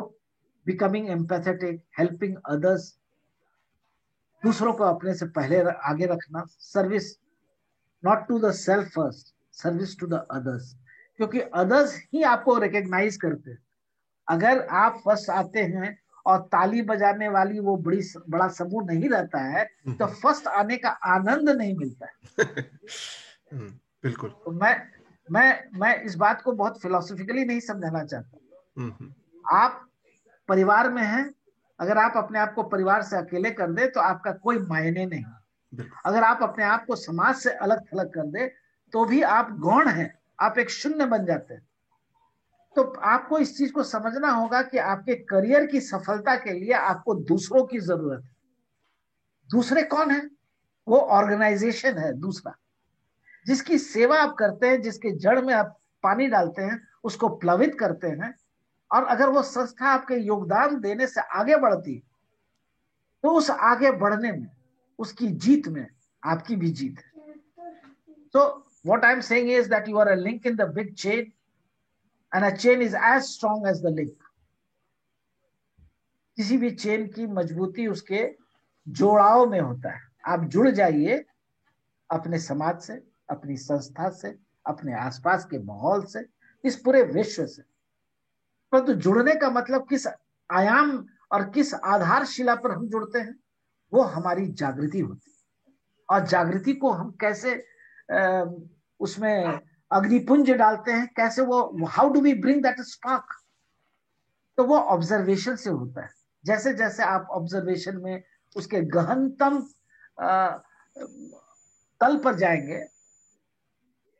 becoming empathetic, helping others, दूसरों को अपने से पहले आगे रखना, service not to the self first, service to the others. क्योंकि अदर्स ही आपको रिकॉग्नाइज करते हैं. अगर आप फर्स्ट आते हैं और ताली बजाने वाली वो बड़ा समूह नहीं रहता है तो फर्स्ट आने का आनंद नहीं मिलता है. बिल्कुल. तो मैं इस बात को बहुत फिलोसॉफिकली नहीं समझाना चाहता. आप परिवार में हैं, अगर आप अपने आप को परिवार से अकेले कर दे तो आपका कोई मायने नहीं. अगर आप अपने आप को समाज से अलग थलग कर दे तो भी आप गौण हैं, आप एक शून्य बन जाते हैं. तो आपको इस चीज को समझना होगा कि आपके करियर की सफलता के लिए आपको दूसरों की जरूरत है. दूसरे कौन है? वो ऑर्गेनाइजेशन है दूसरा, जिसकी सेवा आप करते हैं, जिसके जड़ में आप पानी डालते हैं, उसको प्लवित करते हैं. और अगर वो संस्था आपके योगदान देने से आगे बढ़ती तो उस आगे बढ़ने में, उसकी जीत में आपकी भी जीत है. So what I'm saying is that you are a link in the big chain, and a chain is as strong as the link. किसी भी चेन की मजबूती उसके जोड़ाव में होता है. आप जुड़ जाइए अपने समाज से, अपनी संस्था से, अपने आसपास के माहौल से, इस पूरे विश्व से। परंतु जुड़ने का मतलब किस आयाम और किस आधारशिला पर हम जुड़ते हैं, वो हमारी जागृति होती है। और जागृति को हम कैसे उसमें अग्निपुंज डालते हैं, कैसे वो, how do we bring that spark, तो वो ऑब्जर्वेशन से होता है। जैसे जैसे आप ऑब्जर्वेशन में उसके गहनतम तल पर जाएंगे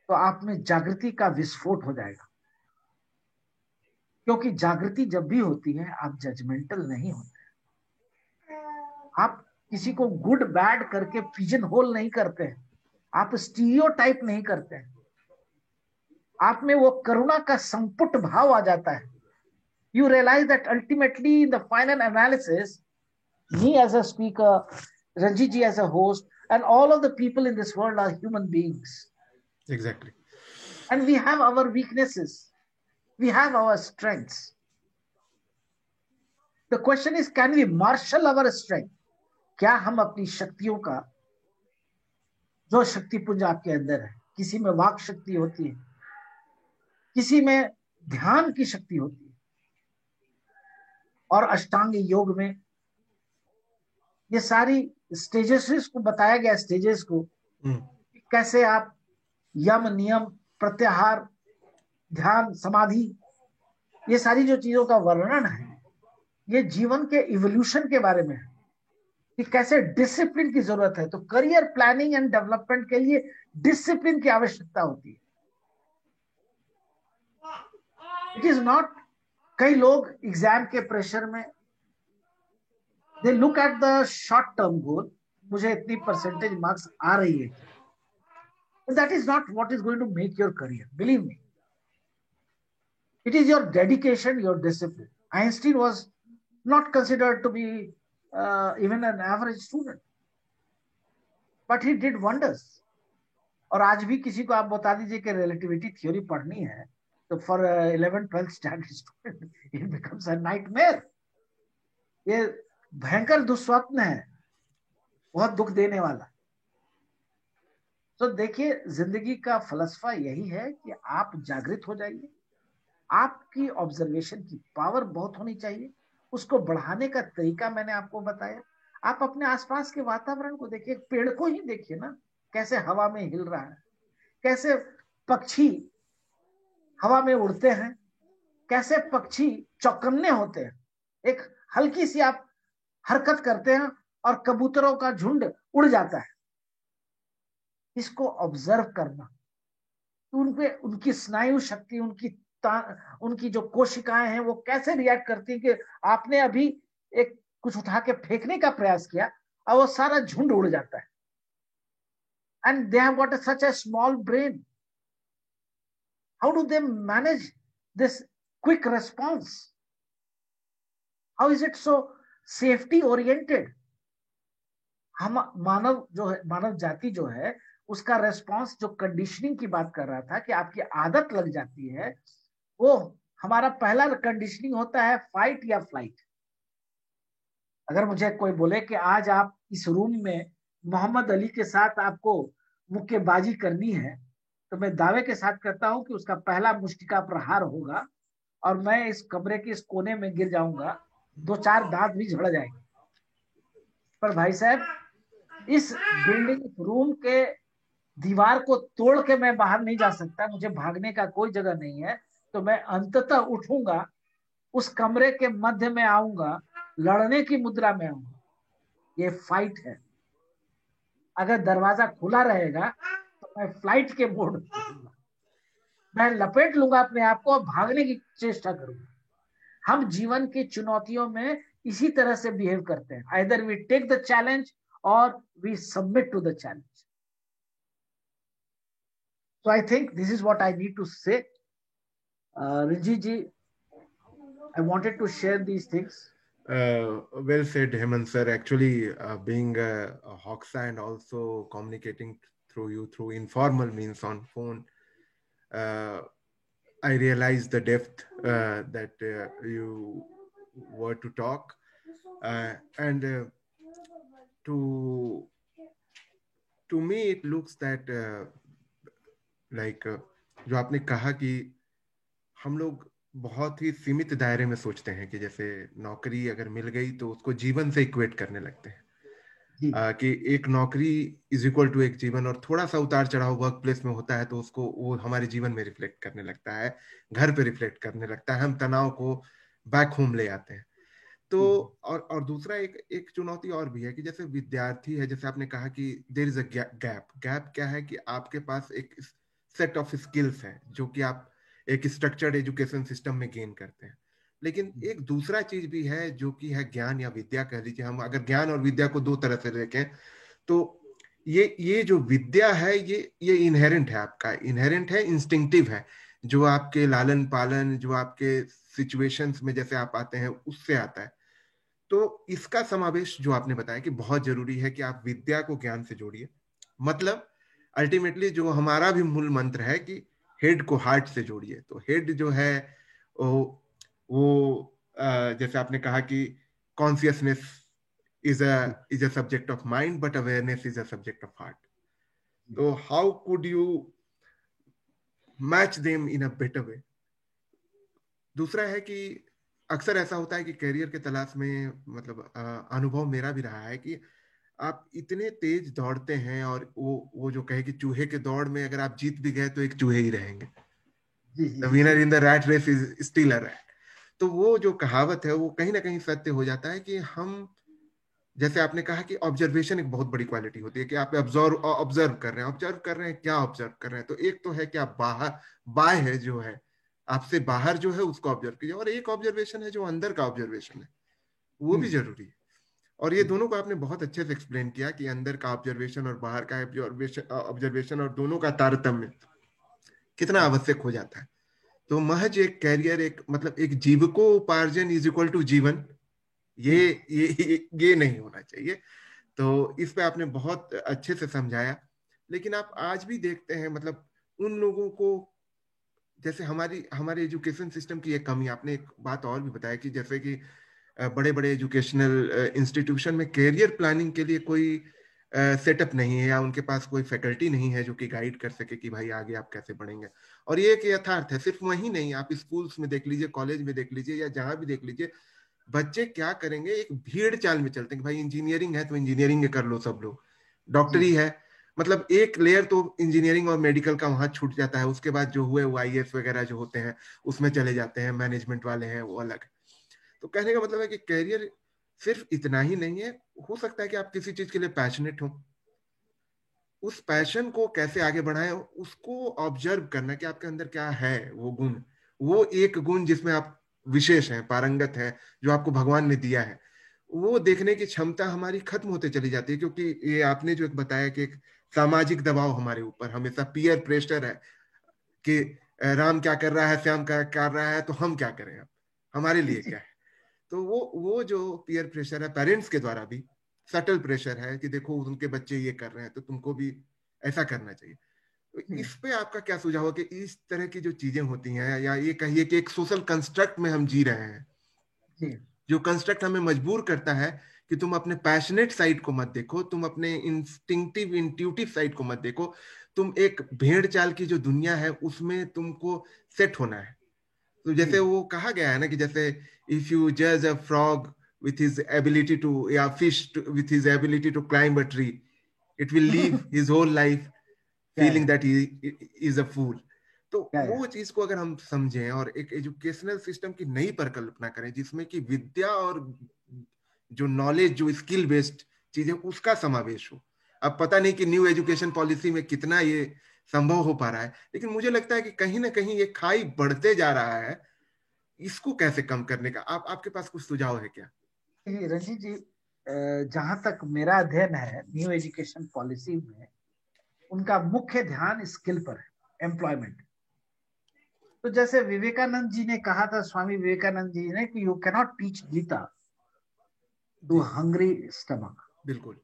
तो आप में जागृति का विस्फोट हो जाएगा। क्योंकि जागृति जब भी होती है आप जजमेंटल नहीं होते, आप किसी को गुड बैड करके पिजन होल नहीं करते हैं, आप स्टीरियोटाइप नहीं करते हैं, आप में वो करुणा का संपुट भाव आ जाता है। You realize that ultimately in the final analysis, me as a speaker, Ranjit ji as a host, and all of the people in this world are human beings. Exactly. And we have our weaknesses. We have our strengths. The question is, can we marshal our strength? क्या हम अपनी शक्तियों का, जो शक्तिपुंज आपके अंदर है, किसी में वाक शक्ति होती है, किसी में ध्यान की शक्ति होती है, और अष्टांग योग में ये सारी स्टेजेस को बताया गया, स्टेजेस को कैसे आप यम, नियम, प्रत्याहार, ध्यान, समाधि, ये सारी जो चीजों का वर्णन है, ये जीवन के इवोल्यूशन के बारे में है कि कैसे डिसिप्लिन की जरूरत है। तो करियर प्लानिंग एंड डेवलपमेंट के लिए डिसिप्लिन की आवश्यकता होती है। इट इज नॉट, कई लोग एग्जाम के प्रेशर में they look at the short term goal, मुझे इतनी परसेंटेज मार्क्स आ रही है, that is not what is going to make your career, believe me. It is your dedication, your discipline. Einstein was not considered to be even an average student, but he did wonders. और आज भी किसी को आप बता दीजिए कि relativity theory पढ़नी है, तो for 11th-12th standard student it becomes a nightmare. ये भयंकर दुस्वप्न है, बहुत दुख देने वाला। तो देखिए, जिंदगी का फलसफा यही है कि आप जागृत हो जाइए, आपकी ऑब्जर्वेशन की पावर बहुत होनी चाहिए, उसको बढ़ाने का तरीका मैंने आपको बताया। आप अपने आसपास के वातावरण को देखिए, पेड़ को ही देखिए ना, कैसे हवा में हिल रहा है, कैसे पक्षी हवा में उड़ते हैं, कैसे पक्षी चौकन्ने होते हैं, एक हल्की सी आप हरकत करते हैं और कबूतरों का झुंड उड़ जाता है। इसको ऑब्जर्व करना, उनपे उनकी स्नायु शक्ति, उनकी जो कोशिकाएं हैं वो कैसे रिएक्ट करती है कि आपने अभी एक कुछ उठा के फेंकने का प्रयास किया और वो सारा झुंड उड़ जाता है। And they have got such a small brain, how do they manage this quick response, how is it so safety oriented. हम मानव जो है, मानव जाति जो है, उसका रेस्पॉन्स, जो कंडीशनिंग की बात कर रहा था कि आपकी आदत लग जाती है, वो हमारा पहला कंडीशनिंग होता है फाइट या फ्लाइट। अगर मुझे कोई बोले कि आज आप इस रूम में मोहम्मद अली के साथ आपको मुक्केबाजी करनी है, तो मैं दावे के साथ कहता हूं कि उसका पहला मुष्टिका प्रहार होगा और मैं इस कमरे के इस कोने में गिर जाऊंगा, 2-4 दांत भी झड़ जाएंगे। पर भाई साहब, इस बिल्डिंग रूम के दीवार को तोड़ के मैं बाहर नहीं जा सकता, मुझे भागने का कोई जगह नहीं है, तो मैं अंततः उठूंगा, उस कमरे के मध्य में आऊंगा, लड़ने की मुद्रा में आऊंगा। ये फाइट है। अगर दरवाजा खुला रहेगा तो मैं फ्लाइट के मोड में रहूंगा, मैं लपेट लूंगा अपने आप को और भागने की चेष्टा करूंगा। हम जीवन की चुनौतियों में इसी तरह से बिहेव करते हैं, either we take the challenge और we submit to the challenge. So I think this is what I need to say. Ranjit ji, I wanted to share these things. Well said, Hemant sir. Actually, being a Hoxa and also communicating through you through informal means on phone, I realized the depth that you were to talk and to to me it looks that like जो आपने कहा कि हम लोग बहुत ही सीमित दायरे में सोचते हैं कि जैसे नौकरी अगर मिल गई तो उसको जीवन से इक्वेट करने लगते हैं। जी कि एक नौकरी इज इक्वल टू एक जीवन, और थोड़ा सा उतार चढ़ाव वर्क प्लेस में होता है तो उसको वो हमारे जीवन में रिफ्लेक्ट करने लगता है, घर पे रिफ्लेक्ट करने लगता है, हम तनाव को बैक होम ले आते हैं। तो जी और दूसरा एक एक चुनौती और भी है कि जैसे विद्यार्थी है, जैसे आपने कहा कि there is a gap. Gap क्या है कि आपके पास एक सेट ऑफ स्किल्स है जो कि आप एक स्ट्रक्चर्ड एजुकेशन सिस्टम में गेन करते हैं, लेकिन एक दूसरा चीज भी है जो कि है ज्ञान या विद्या कह लीजिए। हम अगर ज्ञान और विद्या को दो तरह से देखें तो ये जो विद्या है ये इनहेरेंट है, आपका इनहेरेंट है, इंस्टिंक्टिव है, जो आपके लालन पालन, जो आपके सिचुएशंस में जैसे आप आते हैं उससे आता है। तो इसका समावेश जो आपने बताया कि बहुत जरूरी है कि आप विद्या को ज्ञान से जोड़िए। मतलब अल्टीमेटली जो हमारा भी मूल मंत्र है कि हेड को हार्ट से जोड़िए। तो हेड जो है वो जैसे आपने कहा कि कॉन्सियसनेस जी is a subject of mind but awareness is a subject of heart. जी तो how could you match them in a better way. दूसरा है कि अक्सर ऐसा होता है कि करियर के तलाश में, मतलब अनुभव मेरा भी रहा है कि आप इतने तेज दौड़ते हैं और वो जो कहे कि चूहे के दौड़ में अगर आप जीत भी गए तो एक चूहे ही रहेंगे। जी द जी winner in the rat race is still a rat. तो वो जो कहावत है वो कहीं ना कहीं सत्य हो जाता है कि हम, जैसे आपने कहा कि ऑब्जर्वेशन एक बहुत बड़ी क्वालिटी होती है कि आप ऑब्जर्व कर रहे हैं। ऑब्जर्व कर रहे हैं, क्या ऑब्जर्व कर रहे हैं? तो एक तो है कि आप बाहर, बाय है जो है आपसे बाहर जो है उसको ऑब्जर्व कीजिए, और एक ऑब्जर्वेशन है जो अंदर का ऑब्जर्वेशन है, वो भी जरूरी है। और ये जी दोनों को आपने बहुत अच्छे से एक्सप्लेन किया कि अंदर का ऑब्जर्वेशन और बाहर का ऑब्जर्वेशन और दोनों का तारतम्य कितना जी आवश्यक हो जाता है। तो महज एक कैरियर, एक मतलब एक जीविकोपार्जन इज इक्वल टू जीवन, ये जी ये नहीं होना चाहिए। तो इस पे आपने बहुत अच्छे से समझाया। लेकिन आप आज भी देखते हैं, मतलब उन लोगों को, जैसे हमारी हमारे एजुकेशन सिस्टम की एक कमी, आपने एक बात और भी बताया कि जैसे कि बड़े बड़े एजुकेशनल इंस्टीट्यूशन में करियर प्लानिंग के लिए कोई सेटअप नहीं है, या उनके पास कोई फैकल्टी नहीं है जो कि गाइड कर सके कि भाई आगे आप कैसे बढ़ेंगे। और ये एक यथार्थ है, सिर्फ वही नहीं, आप स्कूल्स में देख लीजिए, कॉलेज में देख लीजिए, या जहां भी देख लीजिए, बच्चे क्या करेंगे, एक भीड़ चाल में चलते हैं कि भाई इंजीनियरिंग है तो इंजीनियरिंग कर लो सब लोग, जी डॉक्टरी है, मतलब एक लेयर तो इंजीनियरिंग और मेडिकल का वहां छूट जाता है। उसके बाद जो हुए वो आईएएस वगैरह जो होते हैं उसमें चले जाते हैं, मैनेजमेंट वाले हैं वो अलग। तो कहने का मतलब है कि कैरियर सिर्फ इतना ही नहीं है। हो सकता है कि आप किसी चीज के लिए पैशनेट हो, उस पैशन को कैसे आगे बढ़ाएं, उसको ऑब्जर्व करना कि आपके अंदर क्या है वो गुण, वो एक गुण जिसमें आप विशेष हैं, पारंगत है, जो आपको भगवान ने दिया है, वो देखने की क्षमता हमारी खत्म होते चली जाती है। क्योंकि ये आपने जो एक बताया कि एक सामाजिक दबाव हमारे ऊपर हमेशा, पीयर प्रेशर है कि राम क्या कर रहा है, श्याम क्या कर रहा है, तो हम क्या करें, अब हमारे लिए जी क्या है। तो वो जो पीयर प्रेशर है पेरेंट्स के द्वारा भी, सटल प्रेशर है कि देखो उनके बच्चे ये कर रहे हैं तो तुमको भी ऐसा करना चाहिए। तो जी इस पे आपका क्या सुझाव है कि इस तरह की जो चीजें होती हैं, या ये कहिए कि एक सोशल कंस्ट्रक्ट में हम जी रहे हैं, जी जो कंस्ट्रक्ट हमें मजबूर करता है कि तुम अपने पैशनेट साइड को मत देखो, तुम अपने इंस्टिंक्टिव इंट्यूटिव साइड को मत देखो, तुम एक भेड़ चाल की जो दुनिया है उसमें तुमको सेट होना है। तो जी जैसे वो कहा गया है ना कि जैसे इफ यू जज a frog with his ability to, या fish with his ability to climb a tree, it will live his whole life feeling या that he is a fool। तो या वो चीज को अगर हम समझें और एक एजुकेशनल सिस्टम की नई परिकल्पना करें जिसमें कि विद्या और जो नॉलेज, जो स्किल बेस्ड चीजें, उसका समावेश हो। अब पता नहीं कि न्यू एजुकेशन पॉलिसी में कितना ये संभव हो पा रहा है, लेकिन मुझे लगता है कि कहीं ना कहीं ये खाई बढ़ते जा रहा है। इसको कैसे कम करने का आपके पास कुछ सुझाव है क्या? रंजीत जी, जहां तक मेरा अध्ययन है न्यू एजुकेशन पॉलिसी में, उनका मुख्य ध्यान स्किल पर है, एम्प्लॉयमेंट। तो जैसे विवेकानंद जी ने कहा था, स्वामी विवेकानंद जी ने, कि you cannot teach Gita to the hungry stomach. बिल्कुल।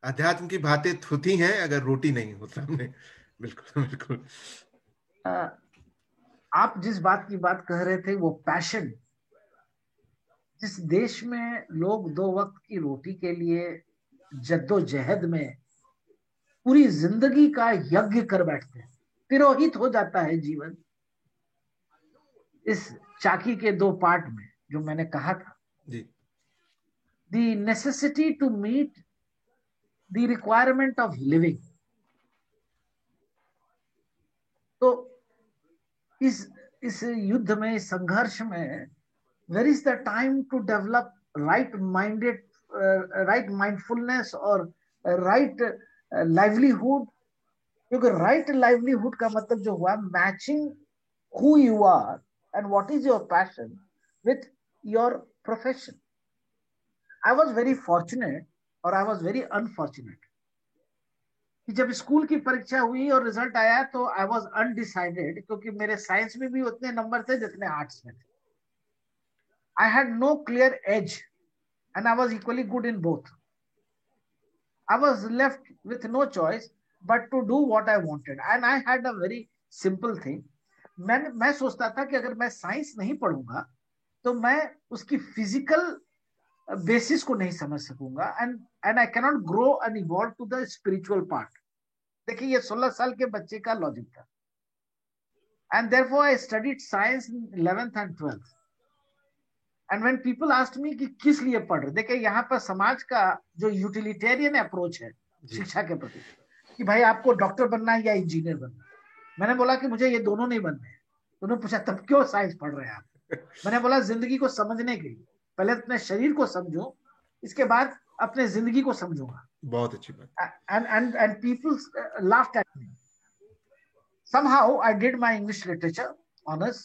अध्यात्म की बातें होती हैं अगर रोटी नहीं हो सामने। बिल्कुल बिल्कुल। आप जिस बात की बात कह रहे थे, वो पैशन, जिस देश में लोग दो वक्त की रोटी के लिए जद्दोजहद में पूरी जिंदगी का यज्ञ कर बैठते हैं, तिरोहित हो जाता है जीवन इस चाकी के दो पार्ट में जो मैंने कहा था। जी the necessity to meet the requirement of living. तो इस युद्ध में, इस संघर्ष में, where is the time to develop right mindfulness और राइट लाइवलीहुड। क्योंकि राइट लाइवलीहुड का मतलब जो हुआ, matching who you are and what is your passion with your profession. I was very fortunate और आई वॉज वेरी अनफॉर्चुनेट कि जब school की परीक्षा हुई और रिजल्ट आया तो आई वॉज अनडिसाइडेड, क्योंकि मेरे साइंस में भी उतने नंबर थे जितने आर्ट्स में थे। I had no clear edge and I was equally good in both. I was left with no choice but to do what I wanted, and I had a very simple thing. मैं सोचता था कि अगर मैं science नहीं पढ़ूंगा तो मैं उसकी फिजिकल बेसिस को नहीं समझ सकूंगा, and I cannot grow and evolve to the spiritual part. देखिए, ये 16 साल के बच्चे का लॉजिक था। And therefore I studied science in 11th and 12th। And when people asked me कि किस लिए पढ़ रहे, देखिए यहाँ पर समाज का जो यूटिलिटेरियन अप्रोच है शिक्षा के प्रति, कि भाई आपको डॉक्टर बनना है या इंजीनियर बनना है। मैंने बोला कि मुझे ये दोनों नहीं बनने हैं। उन्होंने पूछा तब क्यों साइंस पढ़ रहे हैं आप? मैंने बोला जिंदगी को समझने के लिए, पहले अपने शरीर को समझो, इसके बाद अपने जिंदगी को समझूंगा। बहुत अच्छी बात। And people laughed at me. Somehow I did my English literature honours,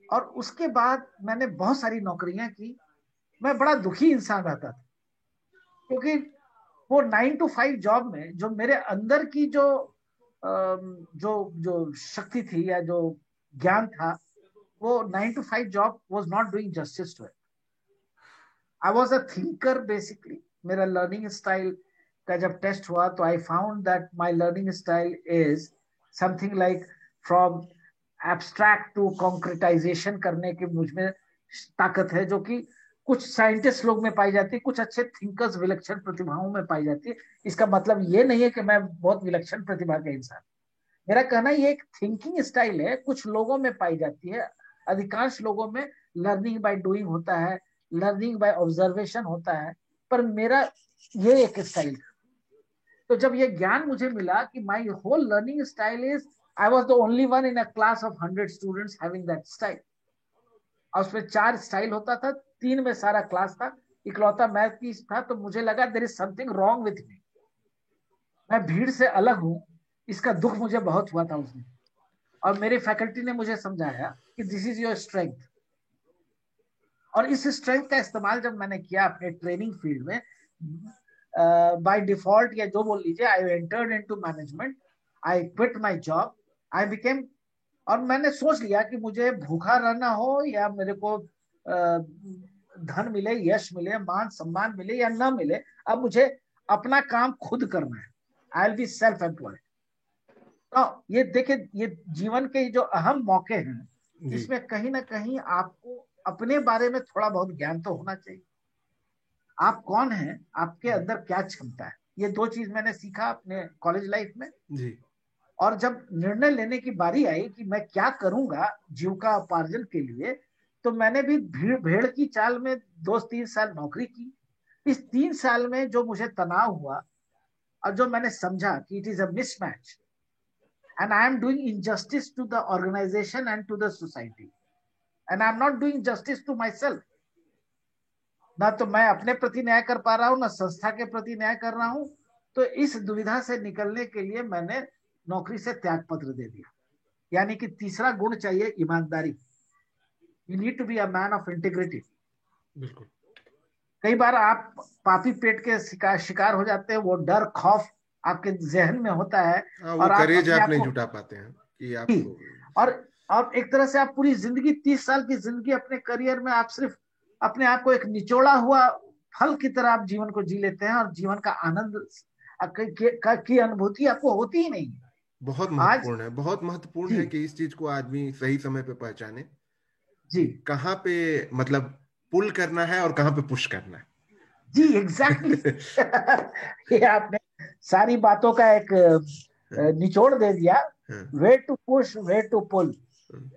और उसके बाद मैंने बहुत सारी नौकरियां की। मैं बड़ा दुखी इंसान रहता था, क्योंकि वो 9 to 5 जॉब में जो मेरे अंदर की जो जो शक्ति थी या जो ज्ञान था, वो 9 to 5 job was not doing justice to it. I was a thinker basically. मेरा लर्निंग स्टाइल का जब टेस्ट हुआ तो I found that my learning style is something like from abstract to concretisation करने की मुझ में ताकत है, जो कि कुछ साइंटिस्ट लोग में पाई जाती है, कुछ अच्छे थिंकर्स, विलक्षण प्रतिभाओं में पाई जाती है। इसका मतलब ये नहीं है कि मैं बहुत विलक्षण प्रतिभा का इंसान। मेरा कहना ये एक थिंकिंग स्टाइल है, कुछ लोगों में पाई जाती है। अधिकांश लोगों में लर्निंग बाय डूइंग होता है, लर्निंग बाय ऑब्जर्वेशन होता है, पर मेरा ये एक स्टाइल। तो जब ये ज्ञान मुझे मिला कि my whole learning style is, I was the only one in a class of 100 students having that style। और उसमें 4 स्टाइल होता था, 3 में सारा क्लास था, इकलौता मैथ पीस था। तो मुझे लगा there is something wrong with me, मैं भीड़ से अलग हूं। इसका दुख मुझे बहुत हुआ था उस दिन। और मेरे फैकल्टी ने मुझे समझाया कि दिस इज योर स्ट्रेंथ। और इस स्ट्रेंथ का इस्तेमाल जब मैंने किया अपने ट्रेनिंग फील्ड में, बाय डिफॉल्ट या जो बोल लीजिए, I entered into management, I quit my job, I became. और मैंने सोच लिया कि मुझे भूखा रहना हो या मेरे को धन मिले, यश मिले, मान सम्मान मिले या ना मिले, अब मुझे अपना काम खुद करना है। I will be self employed. तो ये देखिए, ये जीवन के जो अहम मौके हैं, इसमें कहीं ना कहीं आपको अपने बारे में थोड़ा बहुत ज्ञान तो होना चाहिए। आप कौन हैं, आपके अंदर क्या क्षमता है, ये 2 चीज मैंने सीखा अपने कॉलेज लाइफ में। जी। और जब निर्णय लेने की बारी आई कि मैं क्या करूंगा जीविका उपार्जन के लिए, तो मैंने भी भेड़ की चाल में 2-3 साल नौकरी की। इस 3 साल में जो मुझे तनाव हुआ और जो मैंने समझा कि it is a mismatch and I am doing injustice to the organisation and to the society, and I am not doing justice to my self. ना तो मैं अपने प्रति न्याय कर पा रहा हूं, ना संस्था के प्रति न्याय कर रहा हूं। तो इस दुविधा से निकलने के लिए मैंने नौकरी से त्याग पत्र दे दिया। यानी कि तीसरा गुण चाहिए, ईमानदारी। You need to be a man of integrity. बिल्कुल। कई बार आप पापी पेट के शिकार हो जाते हैं, वो डर खौफ आपके जहन में होता है, वो और आप करेज अपने आप आप नहीं को जुटा पाते हैं कि ही, आपको। और एक तरह से आप पूरी जिंदगी, 30 साल की जिंदगी अपने करियर में आप सिर्फ अपने आप को एक निचोड़ा हुआ फल की तरह आप जीवन को जी लेते हैं, और जीवन का आनंद की अनुभूति आपको होती ही नहीं। बहुत आज महत्वपूर्ण है, बहुत महत्वपूर्ण जी है कि इस चीज को आदमी सही समय पे पहचाने जी कि कहाँ पे मतलब पुल करना है और कहाँ पे पुश करना जी एग्जैक्टली। ये आपने सारी बातों का एक निचोड़ दे दिया. Where to push, where to pull.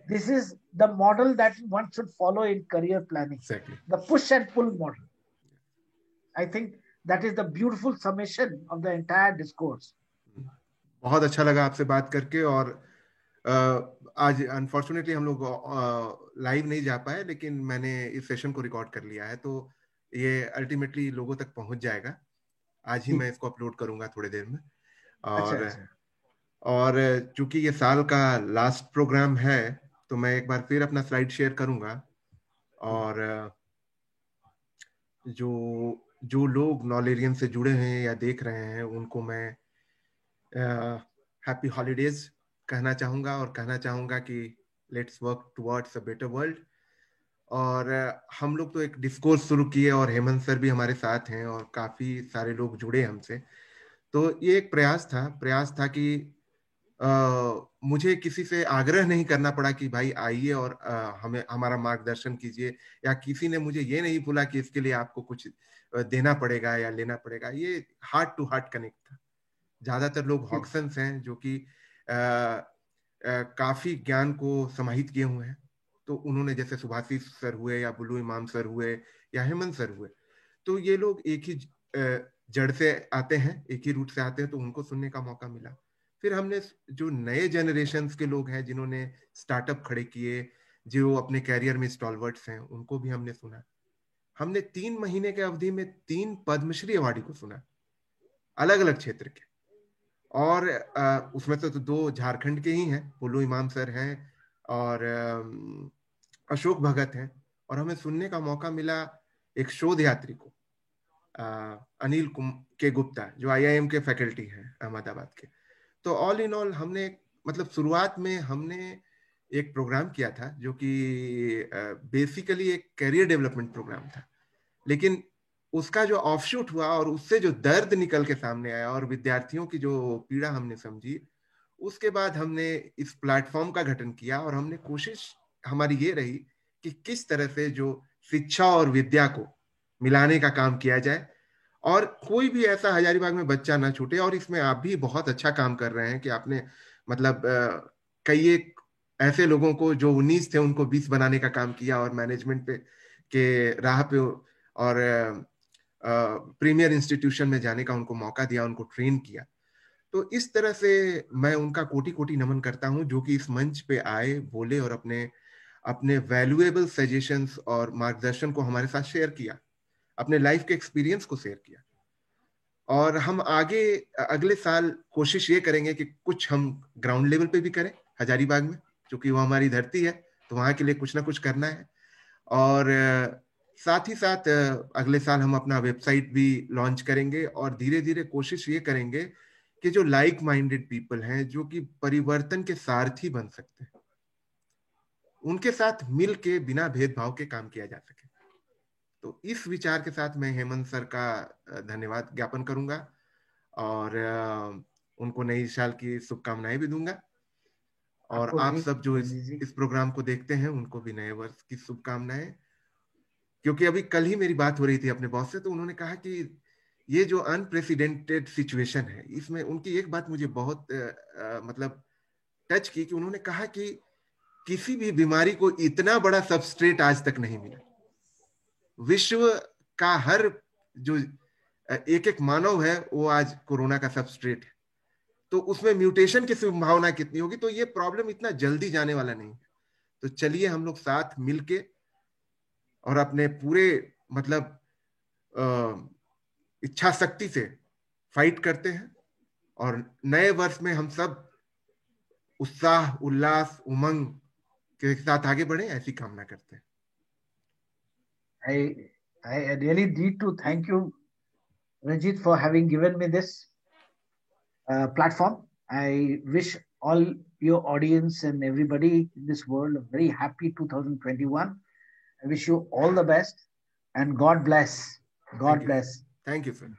This is the model that one should follow in career planning. Exactly. The push and pull model. I think that is the beautiful summation of the entire discourse. बहुत अच्छा लगा आपसे बात करके. और आज unfortunately हम लोग लाइव नहीं जा पाए, लेकिन मैंने इस सेशन को रिकॉर्ड कर लिया है, तो ये अल्टीमेटली लोगों तक पहुंच जाएगा. आज ही मैं इसको अपलोड करूंगा थोड़ी देर में. अच्छा. और चूंकि ये साल का लास्ट प्रोग्राम है, तो मैं एक बार फिर अपना स्लाइड शेयर करूंगा. और जो लोग नॉलेरियन से जुड़े हैं या देख रहे हैं, उनको मैं हैप्पी हॉलीडेज कहना चाहूंगा, और कहना चाहूंगा कि let's work towards a better world. और हम लोग तो एक डिस्कोर्स शुरू किए, और हेमंत सर भी हमारे साथ हैं, और काफी सारे लोग जुड़े हमसे. तो ये एक प्रयास था कि मुझे किसी से आग्रह नहीं करना पड़ा कि भाई आइए और हमें हमारा मार्गदर्शन कीजिए, या किसी ने मुझे ये नहीं बोला कि इसके लिए आपको कुछ देना पड़ेगा या लेना पड़ेगा. ये हार्ट टू हार्ट कनेक्ट था. ज्यादातर लोग हॉक्सन्स हैं जो कि काफी ज्ञान को समाहित किए हुए हैं. तो उन्होंने, जैसे सुभाषिस सर हुए, या बुल्लू इमाम सर हुए, या हेमंत सर हुए, तो ये लोग एक ही जड़ से आते हैं, एक ही रूट से आते हैं, तो उनको सुनने का मौका मिला. फिर हमने जो नए जनरेशन के लोग हैं, जिन्होंने स्टार्टअप खड़े किए, जो अपने कैरियर में स्टॉलवर्ट्स हैं, उनको भी हमने सुना. हमने 3 महीने के अवधि में 3 पद्मश्री अवार्डी को सुना, अलग अलग क्षेत्र के. और उसमें से तो 2 झारखंड के ही हैं, बुल्लू इमाम सर हैं और अशोक भगत हैं. और हमें सुनने का मौका मिला एक शोध यात्री को, अनिल के गुप्ता, जो IIM के फैकल्टी हैं अहमदाबाद के. तो ऑल इन ऑल हमने, मतलब शुरुआत में हमने एक प्रोग्राम किया था जो कि बेसिकली एक करियर डेवलपमेंट प्रोग्राम था, लेकिन उसका जो ऑफशूट हुआ और उससे जो दर्द निकल के सामने आया और विद्यार्थियों की जो पीड़ा हमने समझी, उसके बाद हमने इस प्लेटफॉर्म का गठन किया. और हमने कोशिश हमारी ये रही कि किस तरह से जो शिक्षा और विद्या को मिलाने का काम किया जाए, और कोई भी ऐसा हजारीबाग में बच्चा ना छूटे. और इसमें आप भी बहुत अच्छा काम कर रहे हैं कि आपने, मतलब कई एक ऐसे लोगों को जो 19 थे उनको 20 बनाने का काम किया, और मैनेजमेंट पे के राह पे और प्रीमियर इंस्टीट्यूशन में जाने का उनको मौका दिया, उनको ट्रेन किया. तो इस तरह से मैं उनका कोटि कोटि नमन करता हूं, जो कि इस मंच पे आए, बोले, और अपने अपने वैल्यूएबल सजेशंस और मार्गदर्शन को हमारे साथ शेयर किया, अपने लाइफ के एक्सपीरियंस को शेयर किया. और हम आगे अगले साल कोशिश ये करेंगे कि कुछ हम ग्राउंड लेवल पे भी करें हजारीबाग में, क्योंकि वो हमारी धरती है, तो वहां के लिए कुछ ना कुछ करना है. और साथ ही साथ अगले साल हम अपना वेबसाइट भी लॉन्च करेंगे, और धीरे धीरे कोशिश ये करेंगे कि जो लाइक माइंडेड पीपल हैं, जो कि परिवर्तन के सारथी बन सकते हैं, उनके साथ मिल के बिना भेदभाव के काम किया जा सके. तो इस विचार के साथ मैं हेमंत सर का धन्यवाद ज्ञापन करूंगा, और उनको नई साल की शुभकामनाएं भी दूंगा. और आप सब जो इस प्रोग्राम को देखते हैं, उनको भी नए वर्ष की शुभकामनाएं. क्योंकि अभी कल ही मेरी बात हो रही थी अपने बॉस से, तो उन्होंने कहा कि ये जो अनप्रेसिडेंटेड सिचुएशन है, इसमें उनकी एक बात मुझे बहुत मतलब टच की, कि उन्होंने कहा कि किसी भी बीमारी को इतना बड़ा सबस्ट्रेट आज तक नहीं मिला. विश्व का हर जो एक एक मानव है, वो आज कोरोना का सबस्ट्रेट है. तो उसमें म्यूटेशन की संभावना कितनी होगी, तो ये प्रॉब्लम इतना जल्दी जाने वाला नहीं है. तो चलिए हम लोग साथ मिलके और अपने पूरे, मतलब इच्छा शक्ति से फाइट करते हैं, और नए वर्ष में हम सब उत्साह, उल्लास, उमंग के साथ आगे बढ़े, ऐसी कामना करते हैं. I really need to thank you, Ranjit, for having given me this platform. I wish all your audience and everybody in this world a very happy 2021. I wish you all the best, and God bless. God bless. Thank you, sir.